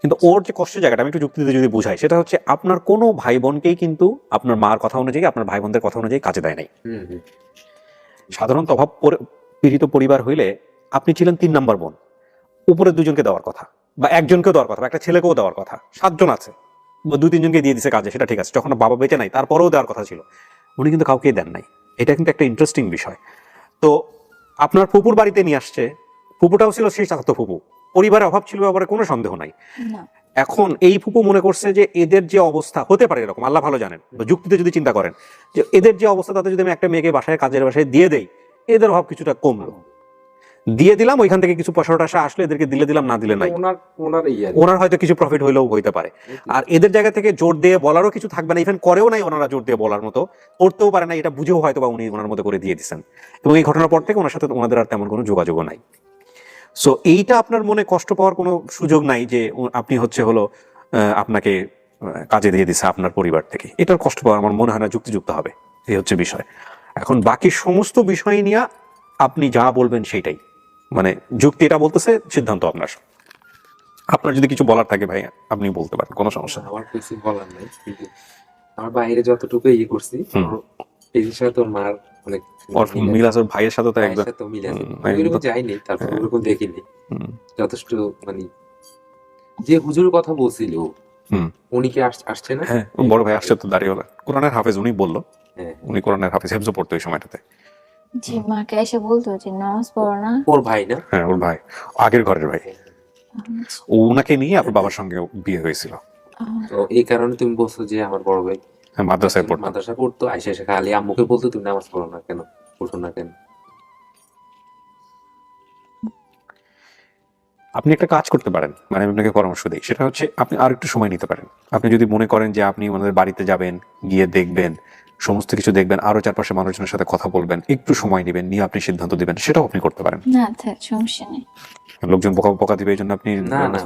কিন্তু ওর যে কষ্টের জায়গাটা আমি একটু যুক্তিতে যদি বুঝাই, সেটা হচ্ছে আপনার কোনো ভাই বোনকেই কিন্তু আপনার মার কথা অনুযায়ী, আপনার ভাই বোনদের কথা অনুযায়ী কাজে দেয় নাই। সাধারণত অভাব পীড়িত পরিবার হইলে আপনি ছিলেন 3 নাম্বার বোন, উপরে 2জনকে দেওয়ার কথা, বা একজনকেও দেওয়ার কথা, বা একটা ছেলেকেও দেওয়ার কথা। 7 জন আছে, 2-3 জনকে দিয়ে দিছে কাজে, সেটা ঠিক আছে। যখন বাবা বেঁচে নাই তারপরেও দেওয়ার কথা ছিল, উনি কিন্তু কাউকেই দেন নাই। এটা কিন্তু একটা ইন্টারেস্টিং বিষয়। তো আপনার ফুপুর বাড়িতে নিয়ে আসছে, ফুপুটাও ছিল সেই চাচাতো ফুপু, পরিবারের অভাব ছিল ব্যাপারে কোনো সন্দেহ নাই। না, এখন এই ফুপু মনে করছে যে এদের যে অবস্থা হতে পারে এরকম, আল্লাহ ভালো জানেন, বা যুক্তিতে যদি চিন্তা করেন যে এদের যে অবস্থা, তাতে যদি আমি একটা মেয়েকে বাসায় কাজের বাসায় দিয়ে দেই, এদের অভাব কিছুটা কমলো, দিয়ে দিলাম, ওইখান থেকে কিছু পয়সা টাসা আসলে এদেরকে দিলে দিলাম, না দিলে নাই। ওনার হয়তো কিছু প্রফিট হইলেও হইতে পারে। আর এদের জায়গা থেকে জোর দিয়ে বলারও কিছু থাকবে না, ইভেন করেও নাই ওনারা জোর দিয়ে বলার মতো, করতেও পারে না, এটা বুঝেও হয়তো বা উনি ওনার মতো করে দিয়ে দিচ্ছেন। এবং এই ঘটনার পর থেকে ওনার সাথে ওনাদের আর তেমন কোনো যোগাযোগও নাই। সো এইটা আপনার মনে কষ্ট পাওয়ার কোনো সুযোগ নাই যে আপনি হচ্ছে হলো আপনাকে কাজে দিয়ে দিছে আপনার পরিবার থেকে। এটার কষ্ট পাওয়ার আমার মনে হয় না যুক্তিযুক্ত হবে। এই হচ্ছে বিষয়। এখন বাকি সমস্ত বিষয় নিয়ে আপনি যা বলবেন সেইটাই, মানে যুক্তি এটা বলতেছে, সিদ্ধান্ত আপনার। আপনার যদি কিছু বলার থাকে ভাই আপনি বলতে পারেন, কোনো সমস্যা নেই। আমার কিছু বলার নাই, কিন্তু আমার বাইরে যতটুকু ইয়ে করছি এই জিনিসটা তোর মার অনেক ওর মিল আছে, ওর ভাইয়ের সাথে তো একদম তো মিল আছে। একদম। ওইরকম যাইনি, তারপর ওরকম দেখিনি। যথেষ্ট মানে যে হুজুরের কথা বলছিল উনি কি আসছে না? হ্যাঁ, বড় ভাই আসছে তো, দাঁড়িয়ে কোরআনের হাফেজ, উনি বললো, হ্যাঁ, উনি কোরআনের হাফেজ, হেফজও পড়তো এই সময়টাতে। জি, মাকে এসে বলতো যে নামাজ পড়ো না। ওর ভাই না? হ্যাঁ, ওর ভাই, আগের ঘরের ভাই। ও ওনাকে নিয়ে আপনার বাবার সঙ্গে বিয়ে হয়েছিল। তো এই কারণে তুমি বলছো যে আমার বড় ভাই হ্যাঁ, মাদ্রাসায় পড়তো। মাদ্রাসা পড়তো, আইসা এসে খালি আম্মুকে বলতো তুমি নামাজ পড়ো না কেন, পড়ছো না কেন। আপনি একটা কাজ করতে পারেন, মানে আমি আপনাকে পরামর্শ দিই, সেটা হচ্ছে আপনি আর একটু সময় নিতে পারেন। আপনি যদি মনে করেন যে আপনি ওনাদের বাড়িতে যাবেন, গিয়ে দেখবেন, সমস্ত কিছু দেখবেন, আরো চারপাশে মানুষজনের সাথে কথা বলবেন, একটু সময় নেবেন, নিয়ে আপনি সিদ্ধান্ত দিবেন, সেটাও আপনি করতে পারেন। না থাক, সমস্যা নেই। লোকজন বোকা বোকা দিবে, এই জন্য আপনি না না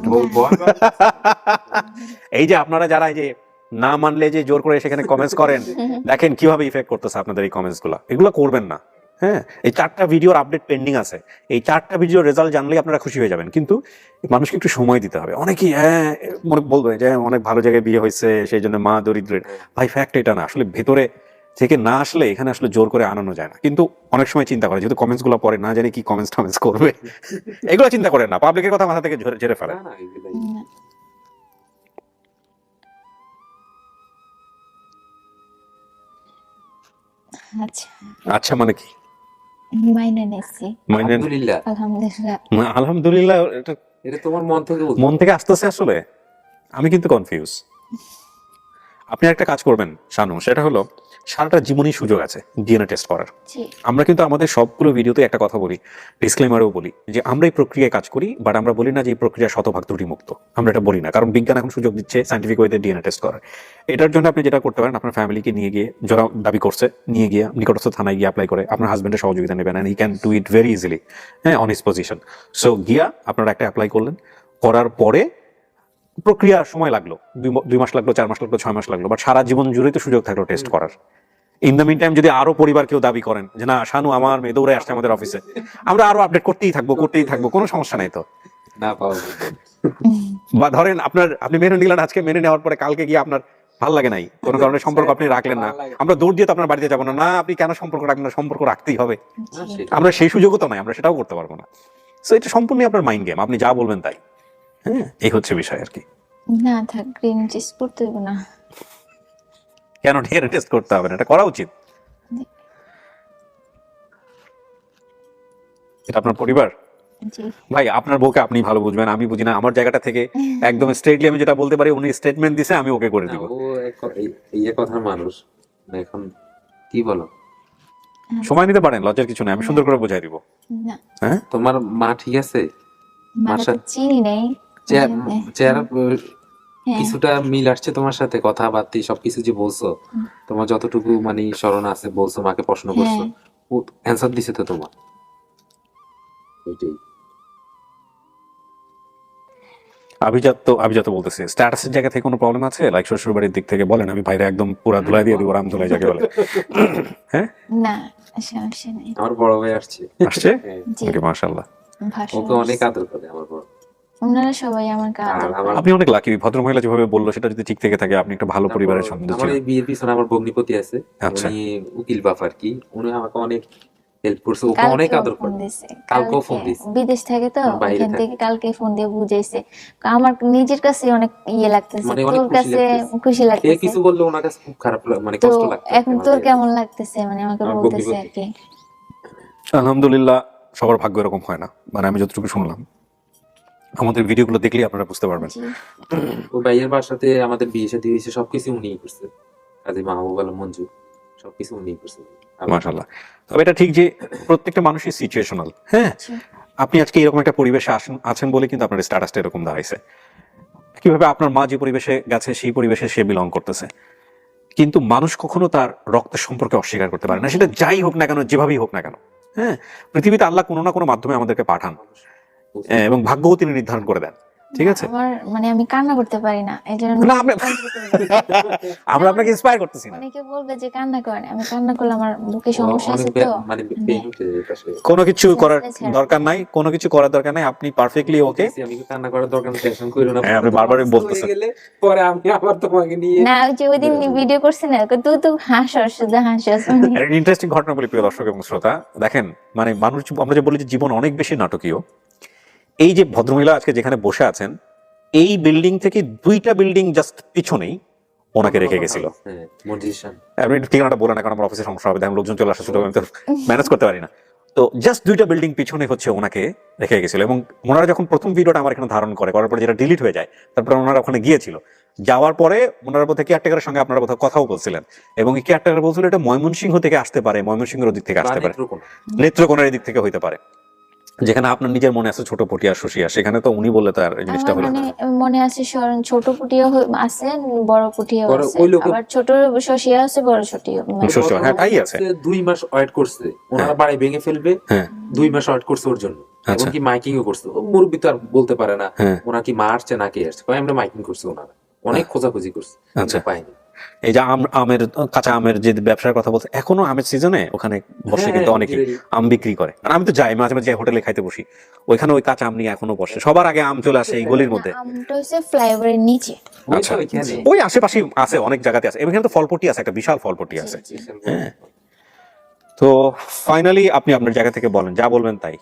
এই যে আপনারা যারা এই যে না মানলে যে জোর করে সেখানে কমেন্টস করেন, দেখেন কিভাবে ইফেক্ট করতেছে আপনাদের এই কমেন্টস গুলা। এগুলো করবেন না। হ্যাঁ, এই 4টা ভিডিওর আপডেট পেন্ডিং আছে, এই 4টা ভিডিওর রেজাল্ট জানলেই আপনারা খুশি হয়ে যাবেন। কিন্তু মানুষকে একটু সময় দিতে হবে। অনেকেই মনে বলবে যে অনেক ভালো জায়গায় বিয়ে হয়েছে সেই জন্য মা দরিদ্রের। ভাই ফ্যাক্ট এটা না, আসলে ভেতরে থেকে না আসলে এখানে আসলে জোর করে আনানো যায় না। কিন্তু অনেক সময় চিন্তা করে, যেহেতু কমেন্টস গুলো পরে, না জানি কি কমেন্টস টমেন্টস করবে, এগুলো চিন্তা করেন না, পাবলিকের কথা মাথা থেকে ঝেড়ে ফেলে। না, এগুলাই। না। আচ্ছা, আচ্ছা মানে কি? মাইনে নিচ্ছি, মানে আলহামদুলিল্লাহ, আলহামদুলিল্লাহ। আলহামদুলিল্লাহ, এটা এটা তোমার মন থেকে বলছো। মন থেকে আসতেছে। আসলে আমি কিন্তু কনফিউজ। আপনি একটা কাজ করবেন শানু, সেটা হলো সারাটা জীবনই সুযোগ আছে ডিএনএ টেস্ট করার। জি, আমরা কিন্তু আমাদের সবগুলো ভিডিওতে একটা কথা বলি, ডিসক্লেমারেও বলি, যে আমরা এই প্রক্রিয়ায় কাজ করি, বাট আমরা বলি না যে এই প্রক্রিয়া শতভাগ ত্রুটিমুক্ত। আমরা এটা বলি না, কারণ বিজ্ঞান এখন সুযোগ দিচ্ছে সাইন্টিফিক ওয়েতে ডিএনএ টেস্ট করার। এটার জন্য আপনি যেটা করতে পারেন, আপনার ফ্যামিলিকে নিয়ে গিয়ে, যারা দাবি করছে, নিয়ে গিয়ে নিকটস্থ থানায় গিয়ে অ্যাপ্লাই করে আপনার হাজবেন্ডের সহযোগিতা নেবেন, and he can do it very easily, হ্যাঁ, অন হিজ পজিশন। সো গিয়া আপনারা একটা অ্যাপ্লাই করলেন, করার পরে প্রক্রিয়া সময় লাগলো, 2 মাস লাগলো, 4 মাস লাগলো, 6 মাস লাগলো, বাট সারা জীবন জুড়েই তো সুযোগ থাকলো টেস্ট করার। ইন দ্য মিন টাইম যদি আরো পরিবার কেউ দাবি করেন যে না শানু আমার মেয়ে দৌড়ে আসছে আমাদের অফিসে, আমরা আরো আপডেট করতেই থাকবো, কোনো সমস্যা নাই তো। না পাওয়া বা ধরেন আপনি মেনে নিলেন, আজকে মেনে নেওয়ার পরে কালকে গিয়ে আপনার ভালো লাগে নাই, কোনো কারণে সম্পর্ক আপনি রাখলেন না, আমরা দৌড় দিয়ে তো আপনার বাড়িতে যাবো না, না আপনি কেন সম্পর্ক রাখবেন না, সম্পর্ক রাখতেই হবে। আমরা সেই সুযোগও তো নাই, আমরা সেটাও করতে পারবো না। সো এটা সম্পূর্ণ আপনার মাইন্ড গেম, আপনি যা বলবেন তাই। হ্যাঁ, এই হচ্ছে বিষয় আর কি। না থাক, গ্রিন টেস্ট করতে হবে না। কেন ডিএনএ টেস্ট করতে হবে না? এটা করা উচিত। এটা আপনার পরিবার। জি। ভাই আপনার বউকে আপনি ভালো বুঝবেন, আমি বুঝি না। আমার জায়গাটা থেকে একদম স্ট্রেটলি আমি যেটা বলতে পারি, উনি স্টেটমেন্ট দিছে, আমি ওকে করে না, দিব। ও এই কথার মানুষ। এখন কি বলো, সময় নিতে পারেন, লজ্জার কিছু নেই, আমি সুন্দর করে বোঝাই দিব। না হ্যাঁ, তোমার মা ঠিক আছে? মানে তো চিনি নেই। চেহারা হ্যাঁ। কিছুটা মিল আসছে তোমার সাথে, কথাবার্তা সবকিছু যে বলছো, তোমার যতটুকু মানে স্মরণ আছে বলছো, মাকে প্রশ্ন করছো, ও অ্যান্সার দিছে তো তোমার। ওইটাই। আভিজাত বলতেছে স্ট্যাটাসের জায়গা থেকে কোনো প্রবলেম আছে? লাইক শ্বশুর বাড়ির দিক থেকে বলেন, আমি ভাইরা একদম পুরা ধুলাই দিয়ে দিব, রাম ধুলাই যাকে বলে। হ্যাঁ, না সমস্যা নেই। আমার বড় ভাই আসছে। আসছে? হ্যাঁ, জি। ওকে, মাশাআল্লাহ। ভাষা ওকে অনেক আদর করে আমার বড়। ওনারা সবাই আমাকে আর আদর আমার করে। আপনি অনেক লাকি, ভদ্র মহিলা যেভাবে বললো সেটা যদি ঠিক থেকে থাকে, আপনি একটা ভালো পরিবারের সন্তান আমার ছিলেন। এই বিয়ের পিছনে আমার ভগ্নিপতি আছে, আচ্ছা। উনি উকিল বাপ আর কি, উনি আমাকে অনেক হেল্প করছে, ওকে অনেক কালকেও আদর ফোন করে। দিছে। কালকেও ফোন দিছে। বিদেশ থেকে তো, বাইরে ওখান থাকে। থেকে কালকে ফোন দিয়ে বুঝাইছে। আমার নিজের কাছে অনেক ইয়ে লাগতেছে, মানে অনেক তোর খুশি কাছে লাগতেছে। খুশি কে লাগতেছে। কিছু বললে ওনার কাছে খুব খারাপ মানে তো কষ্ট লাগতো। এখন তোর কেমন লাগতেছে, মানে আমাকে আমার বলতেছে ভগ্নিপতি। আর কি। আলহামদুলিল্লাহ, সবার ভাগ্য এরকম হয় না, মানে আমি যতটুকু শুনলাম। আমাদের ভিডিওগুলো দেখলেই আপনারা বুঝতে পারবেন। জি। ও ভাইয়ের বাসাতে আমাদের বিয়ে শাদী হয়েছে, সবকিছু উনিই করছে। কাজী মাহবুব আলম মঞ্জু, সবকিছু উনিই করছে। মাশাআল্লাহ। তবে এটা ঠিক যে প্রত্যেকটা মানুষই সিচুয়েশনাল। হ্যাঁ, জি। আপনি আজকে এরকম একটা পরিবেশে আছেন বলে কিন্তু আপনার স্ট্যাটাসটা এরকম দাঁড়াইছে। কিভাবে আপনার মা যে পরিবেশে গেছে সেই পরিবেশে সে বিলং করতেছে, কিন্তু মানুষ কখনো তার রক্তের সম্পর্কে অস্বীকার করতে পারে না, সেটা যাই হোক না কেন, যেভাবেই হোক না কেন। হ্যাঁ, পৃথিবীতে আল্লাহ কোনো না কোনো মাধ্যমে আমাদেরকে পাঠান, এবং ভাগ্যও তিনি নির্ধারণ করে দেন। ঠিক আছে, আমার মানে আমি কান্না করতে পারি না, এই জন্য না আমরা আপনাকে ইন্সপায়ার করতেছি না। অনেকে বলবে যে কান্না করেন, আমি কান্না করলে আমার বুকে সমস্যা আছে তো। মানে পেন উঠে যায় পাশে। কোনো কিছু করার দরকার নাই, কোনো কিছু করার দরকার নাই, আপনি পারফেক্টলি ওকে। আমি কান্না করার দরকার নেই, টেনশন কইরো না। হ্যাঁ, আপনি বারবারই বলতেছেন। গেলে পরে আমি আবার তোমাকে নিয়ে না ওই যে ওই দিন ভিডিও করছি না, তুই তো হাসস, শুধু হাসস মানে। একটা ইন্টারেস্টিং ঘটনা বলি প্রিয় দর্শক এবং শ্রোতা, দেখেন মানে মানুষ, আমরা যে বলি যে জীবন অনেক বেশি নাটকীয়, এই যে ভদ্রমহিলা আজকে যেখানে বসে আছেন, এই বিল্ডিং থেকে 2টা বিল্ডিং জাস্ট পিছনেই ওনাকে রেখে গেছিল। হ্যাঁ, মজিশন। আপনি একটু ঠিকানাটা বলে না, কারণ আমার অফিসে সমস্যা হবে, দেখেন লোকজন চলে আসা শুরু হবে, আমি তো ম্যানেজ করতে পারি না। তো জাস্ট 2টা বিল্ডিং পিছনে হচ্ছে ওনাকে রেখে গেছিল, এবং ওনারা যখন প্রথম ভিডিওটা আমার এখানে ধারণ করার পরে যেটা ডিলিট হয়ে যায়, তারপরে ওনারা ওখানে গিয়েছিল, যাওয়ার পরে ওনারা বোধহয় কেয়ারটেকারের সঙ্গে আপনারা বোধহয় কথাও বলছিলেন, এবং এই কেয়ারটেকার বলছিল এটা ময়মনসিংহ থেকে আসতে পারে, ময়মনসিংহের দিক থেকে আসতে পারে, নেত্রকোনার দিক থেকে হইতে পারে। যেখানে আপনার নিজের মনে আছে ছোট পটিয়া শশিয়া, সেখানে তো উনি বললে তার জিনিসটা আমার হলো মানে মনে আছে ছোট পুটিও আছে, বড় পুটিও বড় আছে, ওই লোকে- আবার ছোট শশিয়া আছে, বড় শশিয়া মানে। শশী, হ্যাঁ, তাই আছে। 2 মাস ওয়েট করছে, ওনারা বাড়ি ভেঙে ফেলবে। হ্যাঁ, 2 মাস ওয়েট করছে ওর জন্য, আচ্ছা। এমনকি মাইকিং ও করছে। ও মুরব্বি তো আর বলতে পারে না হ্যাঁ। ওনা কি মা আসছে নাকি আসছে, কয় আমরা মাইকিং করছে, ওনারা অনেক খোঁজাখুঁজি করছে, আচ্ছা। পাইনি। এই যে আমের, কাঁচা আমের যে ব্যবসার কথা বলছে, এখনো আমের সিজনে ওখানে বসে হ্যাঁ, কিন্তু অনেকে আম বিক্রি করে। আর আমি তো যাই মাঝে মাঝে হোটেলে খাইতে বসি, ওইখানে ওই কাঁচা আম নিয়ে এখনো বসে, সবার আগে আম চলে আসে এই গলির মধ্যে। আমটা হচ্ছে ফ্লাইওভারের নিচে। আচ্ছা, ওইখানে ওই আশেপাশে আছে, অনেক জায়গাতে আছে, এখানে তো ফলপটি আছে, একটা বিশাল ফলপটি আছে। হ্যাঁ, তো ফাইনালি আপনি আপনার জায়গা থেকে বলেন, যা বলবেন তাই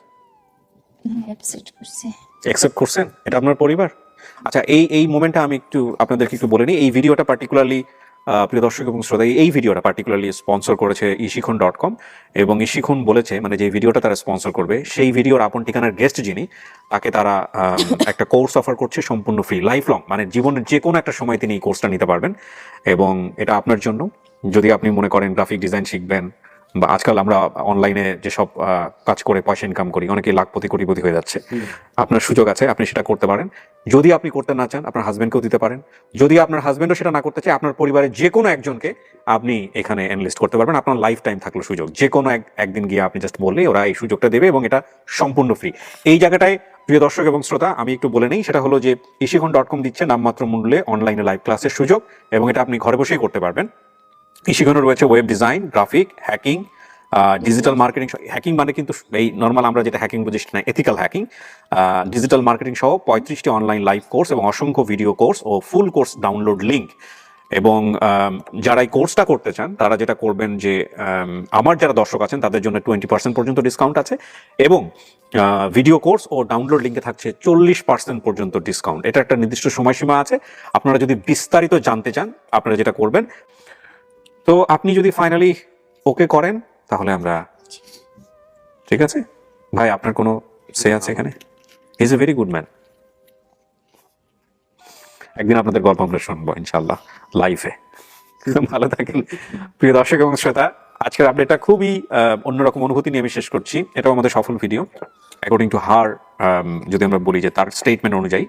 অ্যাপসেট করছে। অ্যাকসেপ্ট করছেন, এটা আপনার পরিবার। আচ্ছা, এই মোমেন্টটা আমি একটু আপনাদেরকে একটু বলে নিই। এই ভিডিওটা পার্টিকুলারলি প্রিয় দর্শক এবং শ্রোতা, এই ভিডিওটা পার্টিকুলারলি স্পন্সর করেছে ishikon.com, এবং ishikon বলেছে মানে যে ভিডিওটা তারা স্পন্সর করবে সেই ভিডিওর আপন ঠিকানার গেস্ট যিনি, তাকে তারা একটা কোর্স অফার করছে সম্পূর্ণ ফ্রি, লাইফ লং, মানে জীবনের যে কোনো একটা সময় তিনি এই কোর্সটা নিতে পারবেন, এবং এটা আপনার জন্য। যদি আপনি মনে করেন গ্রাফিক ডিজাইন শিখবেন, বা আজকাল আমরা অনলাইনে যেসব কাজ করে পয়সা ইনকাম করি, অনেকে লাখপতি কোটিপতি হয়ে যাচ্ছে, আপনার সুযোগ আছে, আপনি সেটা করতে পারেন। যদি আপনি করতে না চান, আপনার হাজবেন্ডকেও দিতে পারেন। যদি আপনার হাজবেন্ডও সেটা না করতে চায়, আপনার পরিবারের যে কোনো একজনকে আপনি এখানে এনলিস্ট করতে পারবেন। আপনার লাইফ টাইম থাকলো সুযোগ, যে কোনো একদিন গিয়ে আপনি জাস্ট বললেই ওরা এই সুযোগটা দেবে, এবং এটা সম্পূর্ণ ফ্রি। এই জায়গাটায় প্রিয় দর্শক এবং শ্রোতা আমি একটু বলে নেই, সেটা হলো যে ishikon.com দিচ্ছে নামমাত্র মূল্যে অনলাইনে লাইভ ক্লাসের সুযোগ, এবং এটা আপনি ঘরে বসেই করতে পারবেন। ishikon রয়েছে web design, graphic, hacking, digital marketing. Hacking মানে কিন্তু এই নর্মাল আমরা যেটা হ্যাকিং বুঝি না, এথিক্যাল হ্যাকিং, ডিজিটাল মার্কেটিং সহ 35টি অনলাইন লাইভ কোর্স এবং অসংখ্য ভিডিও কোর্স ও ফুল কোর্স ডাউনলোড লিঙ্ক এবং যারা এই কোর্সটা করতে চান তারা যেটা করবেন যে আমার যারা দর্শক আছেন তাদের জন্য 20% পর্যন্ত ডিসকাউন্ট আছে, এবং ভিডিও কোর্স ও ডাউনলোড লিঙ্কে থাকছে 40% পর্যন্ত ডিসকাউন্ট। এটা একটা নির্দিষ্ট সময়সীমা আছে। আপনারা যদি বিস্তারিত জানতে চান আপনারা যেটা করবেন, তো আপনি যদি ফাইনালি ওকে করেন তাহলে আমরা, ঠিক আছে ভাই, আপনার কোনো সে আছে এখানে? Is a very good man. একদিন আপনাদের গল্প আমরা শুনবো ইনশাল্লাহ লাইভে। ভালো থাকেন প্রিয় দর্শক এবং শ্রোতা। আজকের আপডেটটা খুবই অন্যরকম অনুভূতি নিয়ে আমি শেষ করছি। এটাও আমাদের সফল ভিডিও অ্যাকর্ডিং টু হার। যদি আমরা বলি যে তার স্টেটমেন্ট অনুযায়ী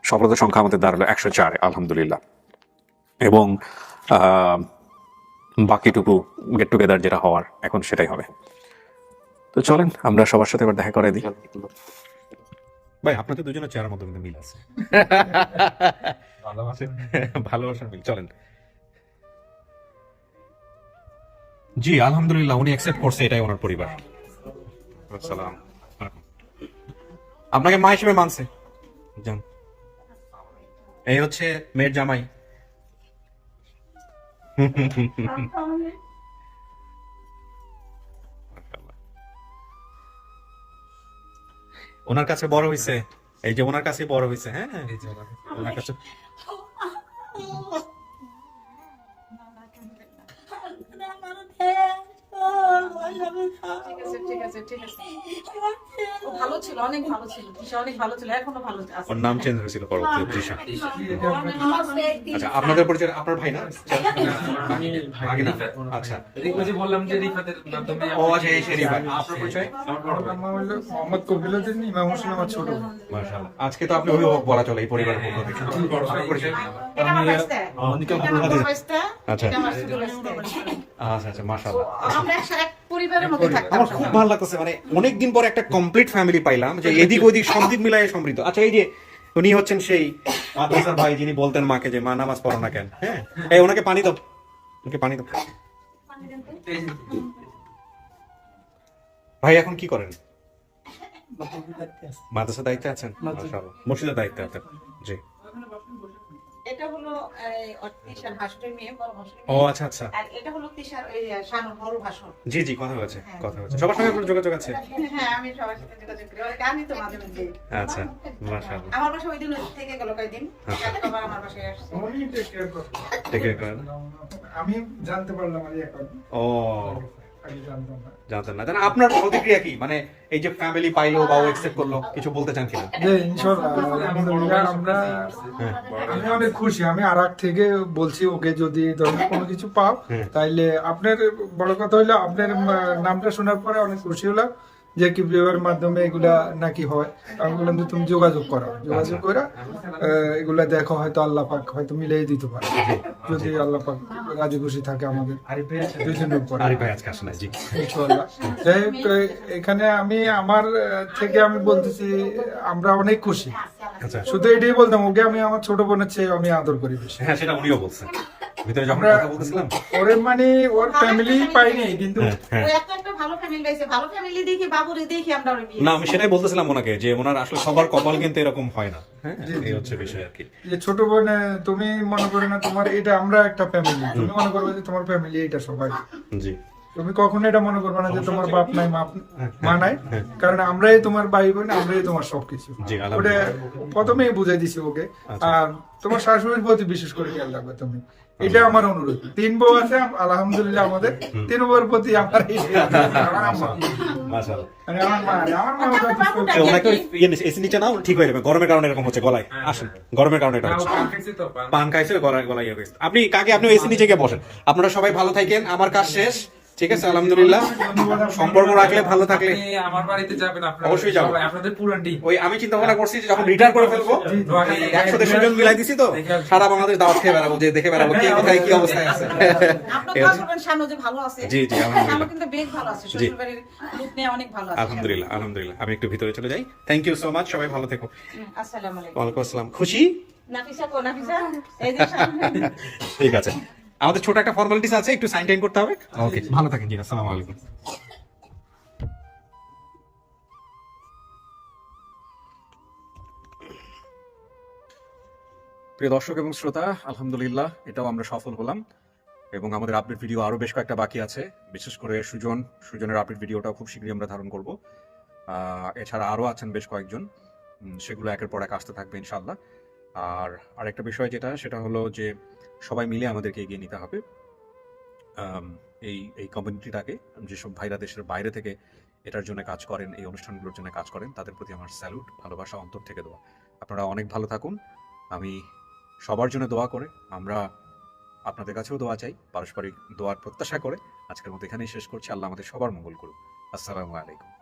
সফলতার সংখ্যা আমাদের দাঁড়ালো 104, আলহামদুলিল্লাহ। এবং বাকিটুকু গেট টুগেদার যেটা হওয়ার এখন সেটাই হবে। তো চলেন আমরা সবার সাথে এবার দেখা করে দিই। ভাই আপনাদের দুজনের চেহারার মধ্যে কিন্তু মিল আছে, ভালোবাসার মিল। চলেন। জি আলহামদুলিল্লাহ, উনি অ্যাকসেপ্ট করছে, এটাই ওনার পরিবার। আসসালাম, আপনাকে মা হিসেবে মানছে। যান, এই হচ্ছে মেয়ের জামাই। ওনার কাছে বড় হইছে, এই যে ওনার কাছে বড় হইছে। হ্যাঁ, এই যে ওনার কাছে। ভালো ছিল, অনেক ভালো ছিল, অনেক ভালো ছিল, এখনো ভালো আছে। ওর নাম চেঞ্জ হয়েছিল পরবর্তীতে তৃষা। আচ্ছা, আপনাদের পরিচয় আপনার ভাই না? ভাই না? আচ্ছা, বললাম যে রিফাতের মাধ্যমে। ও আচ্ছা, এই সেই ভাই। আপনার পরিচয়? মোহাম্মদ কবিরউদ্দিন, ইমাম হোসেন আমার ছোট ভাই। মাশাআল্লাহ, আজকে তো আপনি অভিভাবক বলা চলে এই পরিবারের পক্ষ থেকে। আপনার পরিচয়? আচ্ছা আচ্ছা আচ্ছা, মাশাআল্লাহ। আমরা এক পরিবারের মধ্যে থাকতাম। আমার খুব ভালো লাগতেছে, মানে অনেকদিন পরে একটা কমপ্লিট ফ্যামিলি পাইলাম, যে এদিক ওদিক সব দিক মিলাই সমৃদ্ধ। আচ্ছা, এই যে উনি হচ্ছেন সেই মাদ্রাসার ভাই যিনি বলতেন মাকে যে মা নামাজ পড়ো না কেন। হ্যাঁ, এই ওনাকে পানি দাও, ওনাকে পানি দাও। ভাই এখন কি করেন? মাদ্রাসার দায়িত্বে আছেন? মাশাআল্লাহ, মসজিদের দায়িত্বে আছেন। জি। এটা হলো তিশার ভাসুরের মেয়ে, বড় ভাসুরের ও মেয়ে। আচ্ছা আচ্ছা, আর এটা হলো তিশার ওই শানুর বড় ভাসুর। জি জি, কথা হয়েছে, কথা হয়েছে। সবার সঙ্গে আপনার যোগাযোগ আছে? হ্যাঁ, আমি সবার সাথে যোগাযোগ করি, ওই গানই তো মাঝে মাঝে। আচ্ছা, মাশাআল্লাহ। আমার বাসা ওই দিন থেকে গেল কয়েকদিন, আবার আমার বাসায় আসছে। উনি take care করে। ঠিক আছে। আমি জানতে পারলাম আর এখন, ও, আগে জানতাম না। জানতেন না? জানেন আপনার প্রতিক্রিয়া কি, মানে এই যে ফ্যামিলি পাইলো বা ও অ্যাকসেপ্ট করলো, কিছু বলতে চান কিনা? যে ইনশাআল্লাহ আলহামদুলিল্লাহ আমি অনেক খুশি। আমি আরাক থেকে বলছি ওকে, যদি ধরনের কোনো কিছু পাও তাইলে আপনার, বড় কথা হইলো আপনার নামটা শোনার পরে অনেক খুশি হলাম যে কিবলিওয়ার মাধ্যমে এগুলা নাকি হয়। আমি বললাম যে তুমি যোগাযোগ করো, যোগাযোগ করে এগুলা দেখো, হয়তো আল্লাহ পাক হয়তো মিলিয়ে দিতে পারে, যদি আল্লাহ পাক রাজি খুশি থাকে আমাদের দুজনের উপর। আরিফ ভাই আজকে আসে না, জি। ইনশাআল্লাহ। যাই হোক, এখানে আমি আমার থেকে আমি বলতেছি আমরা অনেক খুশি। আচ্ছা, শুধু এটাই বলতাম, ওকে আমি আমার ছোট বোনের চেয়ে আমি আদর করি বেশি। হ্যাঁ সেটা উনিও বলছেন ভিতরে যখন আমরা- কথা বলতেছিলাম। ওরে মানে ওর ফ্যামিলি পাইনি, কিন্তু হ্যাঁ, ও একটা ভালো ফ্যামিলি পাইছে, ভালো ফ্যামিলি দেখি বাবুরে দেখি আমরা ওরে বিয়ে। না আমি সেটাই বলতেছিলাম ওনাকে, যে ওনার আসলে সবার কপাল কিন্তু এরকম হয় না। হ্যাঁ, এই হচ্ছে বিষয় আর কি। যে ছোট বোন, তুমি মনে করো না তোমার এটা আমরা একটা ফ্যামিলি, তুমি মনে করবে যে তোমার ফ্যামিলি এটা সবাই। জি, তুমি কখনো এটা মনে করবে না যে তোমার বাপ নাই মা নাই, কারণ আমরাই তোমার ভাই বোন, আমরাই তোমার সবকিছু। জি, ওটা আলহামদুলিল্লাহ। প্রথমেই বুঝাই দিছি ওকে। আর তোমার শাশুড়ির প্রতি বিশেষ করে খেয়াল রাখবে তুমি, এটা আমার অনুরোধ। 3 বউ আছে আলহামদুলিল্লাহ, আমাদের 3 বউর প্রতি আমার আমার আম্মা, মাশাআল্লাহ। মানে আমার মা, আমার মা যথেষ্ট। তো ওনাকে এসি নিচে নাও, ঠিক হয়ে যাবে। গরমের কারণে এরকম হচ্ছে গলায়। আসুন, গরমের কারণে এটা হচ্ছে। পান খাইছে, গলায় গলায় ইয়ে হয়েছে। আপনি কাকে, আপনি এসি নিচে গিয়ে বসেন। আপনারা সবাই ভালো থাকেন, আমার কাজ শেষ। ঠিক আছে, আলহামদুলিল্লাহ। সম্পর্ক রাখলে, ভালো থাকলে আমার বাড়িতে যাবেন আপনারা? অবশ্যই যাবো। আপনাদের পুরান টিম। ওই আমি চিন্তা ভাবনা করছি যে যখন রিটায়ার করে ফেলবো, 100-150 জন মিলাই দিছি তো, সারা বাংলাদেশ দাওয়াত খেয়ে বেড়াবো, যে দেখে বেড়াবো কে কোথায় কি অবস্থায় আছে। আপনার বলবেন শানু যে ভালো আছে। জি জি, আলহামদুলিল্লাহ। শানু কিন্তু বেশ ভালো আছে, শ্বশুরবাড়ির লোক নিয়ে অনেক ভালো আছে। আলহামদুলিল্লাহ, আলহামদুলিল্লাহ। আমি একটু ভিতরে চলে যাই। থ্যাংক ইউ সো মাচ, সবাই ভালো থেকো। আসসালামু আলাইকুম। ওয়ালাইকুম আসসালাম। খুশি? নাফিসা কো নাফিসা, এই যে শানু। ঠিক আছে, আমাদের ছোট একটা ফর্মালিটিস আছে, একটু সাইন টাইন করতে হবে। ওকে, ভালো থাকেন। জি, আসসালামু আলাইকুম। প্রিয় দর্শক এবং শ্রোতা, আলহামদুলিল্লাহ এটাও আমরা সফল হলাম এবং আমাদের আপডেট ভিডিও আরো বেশ কয়েকটা বাকি আছে। বিশেষ করে সুজনের আপডেট ভিডিওটাও খুব শীঘ্রই আমরা ধারণ করব। এছাড়া আরো আছেন বেশ কয়েকজন, সেগুলো একের পর এক আসতে থাকবে ইনশাআল্লাহ। আর আরেকটা বিষয় সেটা হলো যে সবাই মিলে আমাদেরকে এগিয়ে নিতে হবে। এই কমিউনিটিটাকে, যেসব ভাইরা দেশের বাইরে থেকে এটার জন্য কাজ করেন, এই অনুষ্ঠানগুলোর জন্য কাজ করেন, তাদের প্রতি আমার স্যালুট, ভালোবাসা, অন্তর থেকে দোয়া। আপনারা অনেক ভালো থাকুন। আমি সবার জন্য দোয়া করে, আমরা আপনাদের কাছেও দোয়া চাই, পারস্পরিক দোয়ার প্রত্যাশা করে আজকের মতো এখানেই শেষ করছি। আল্লাহ আমাদের সবার মঙ্গল করুন। আসসালামু আলাইকুম।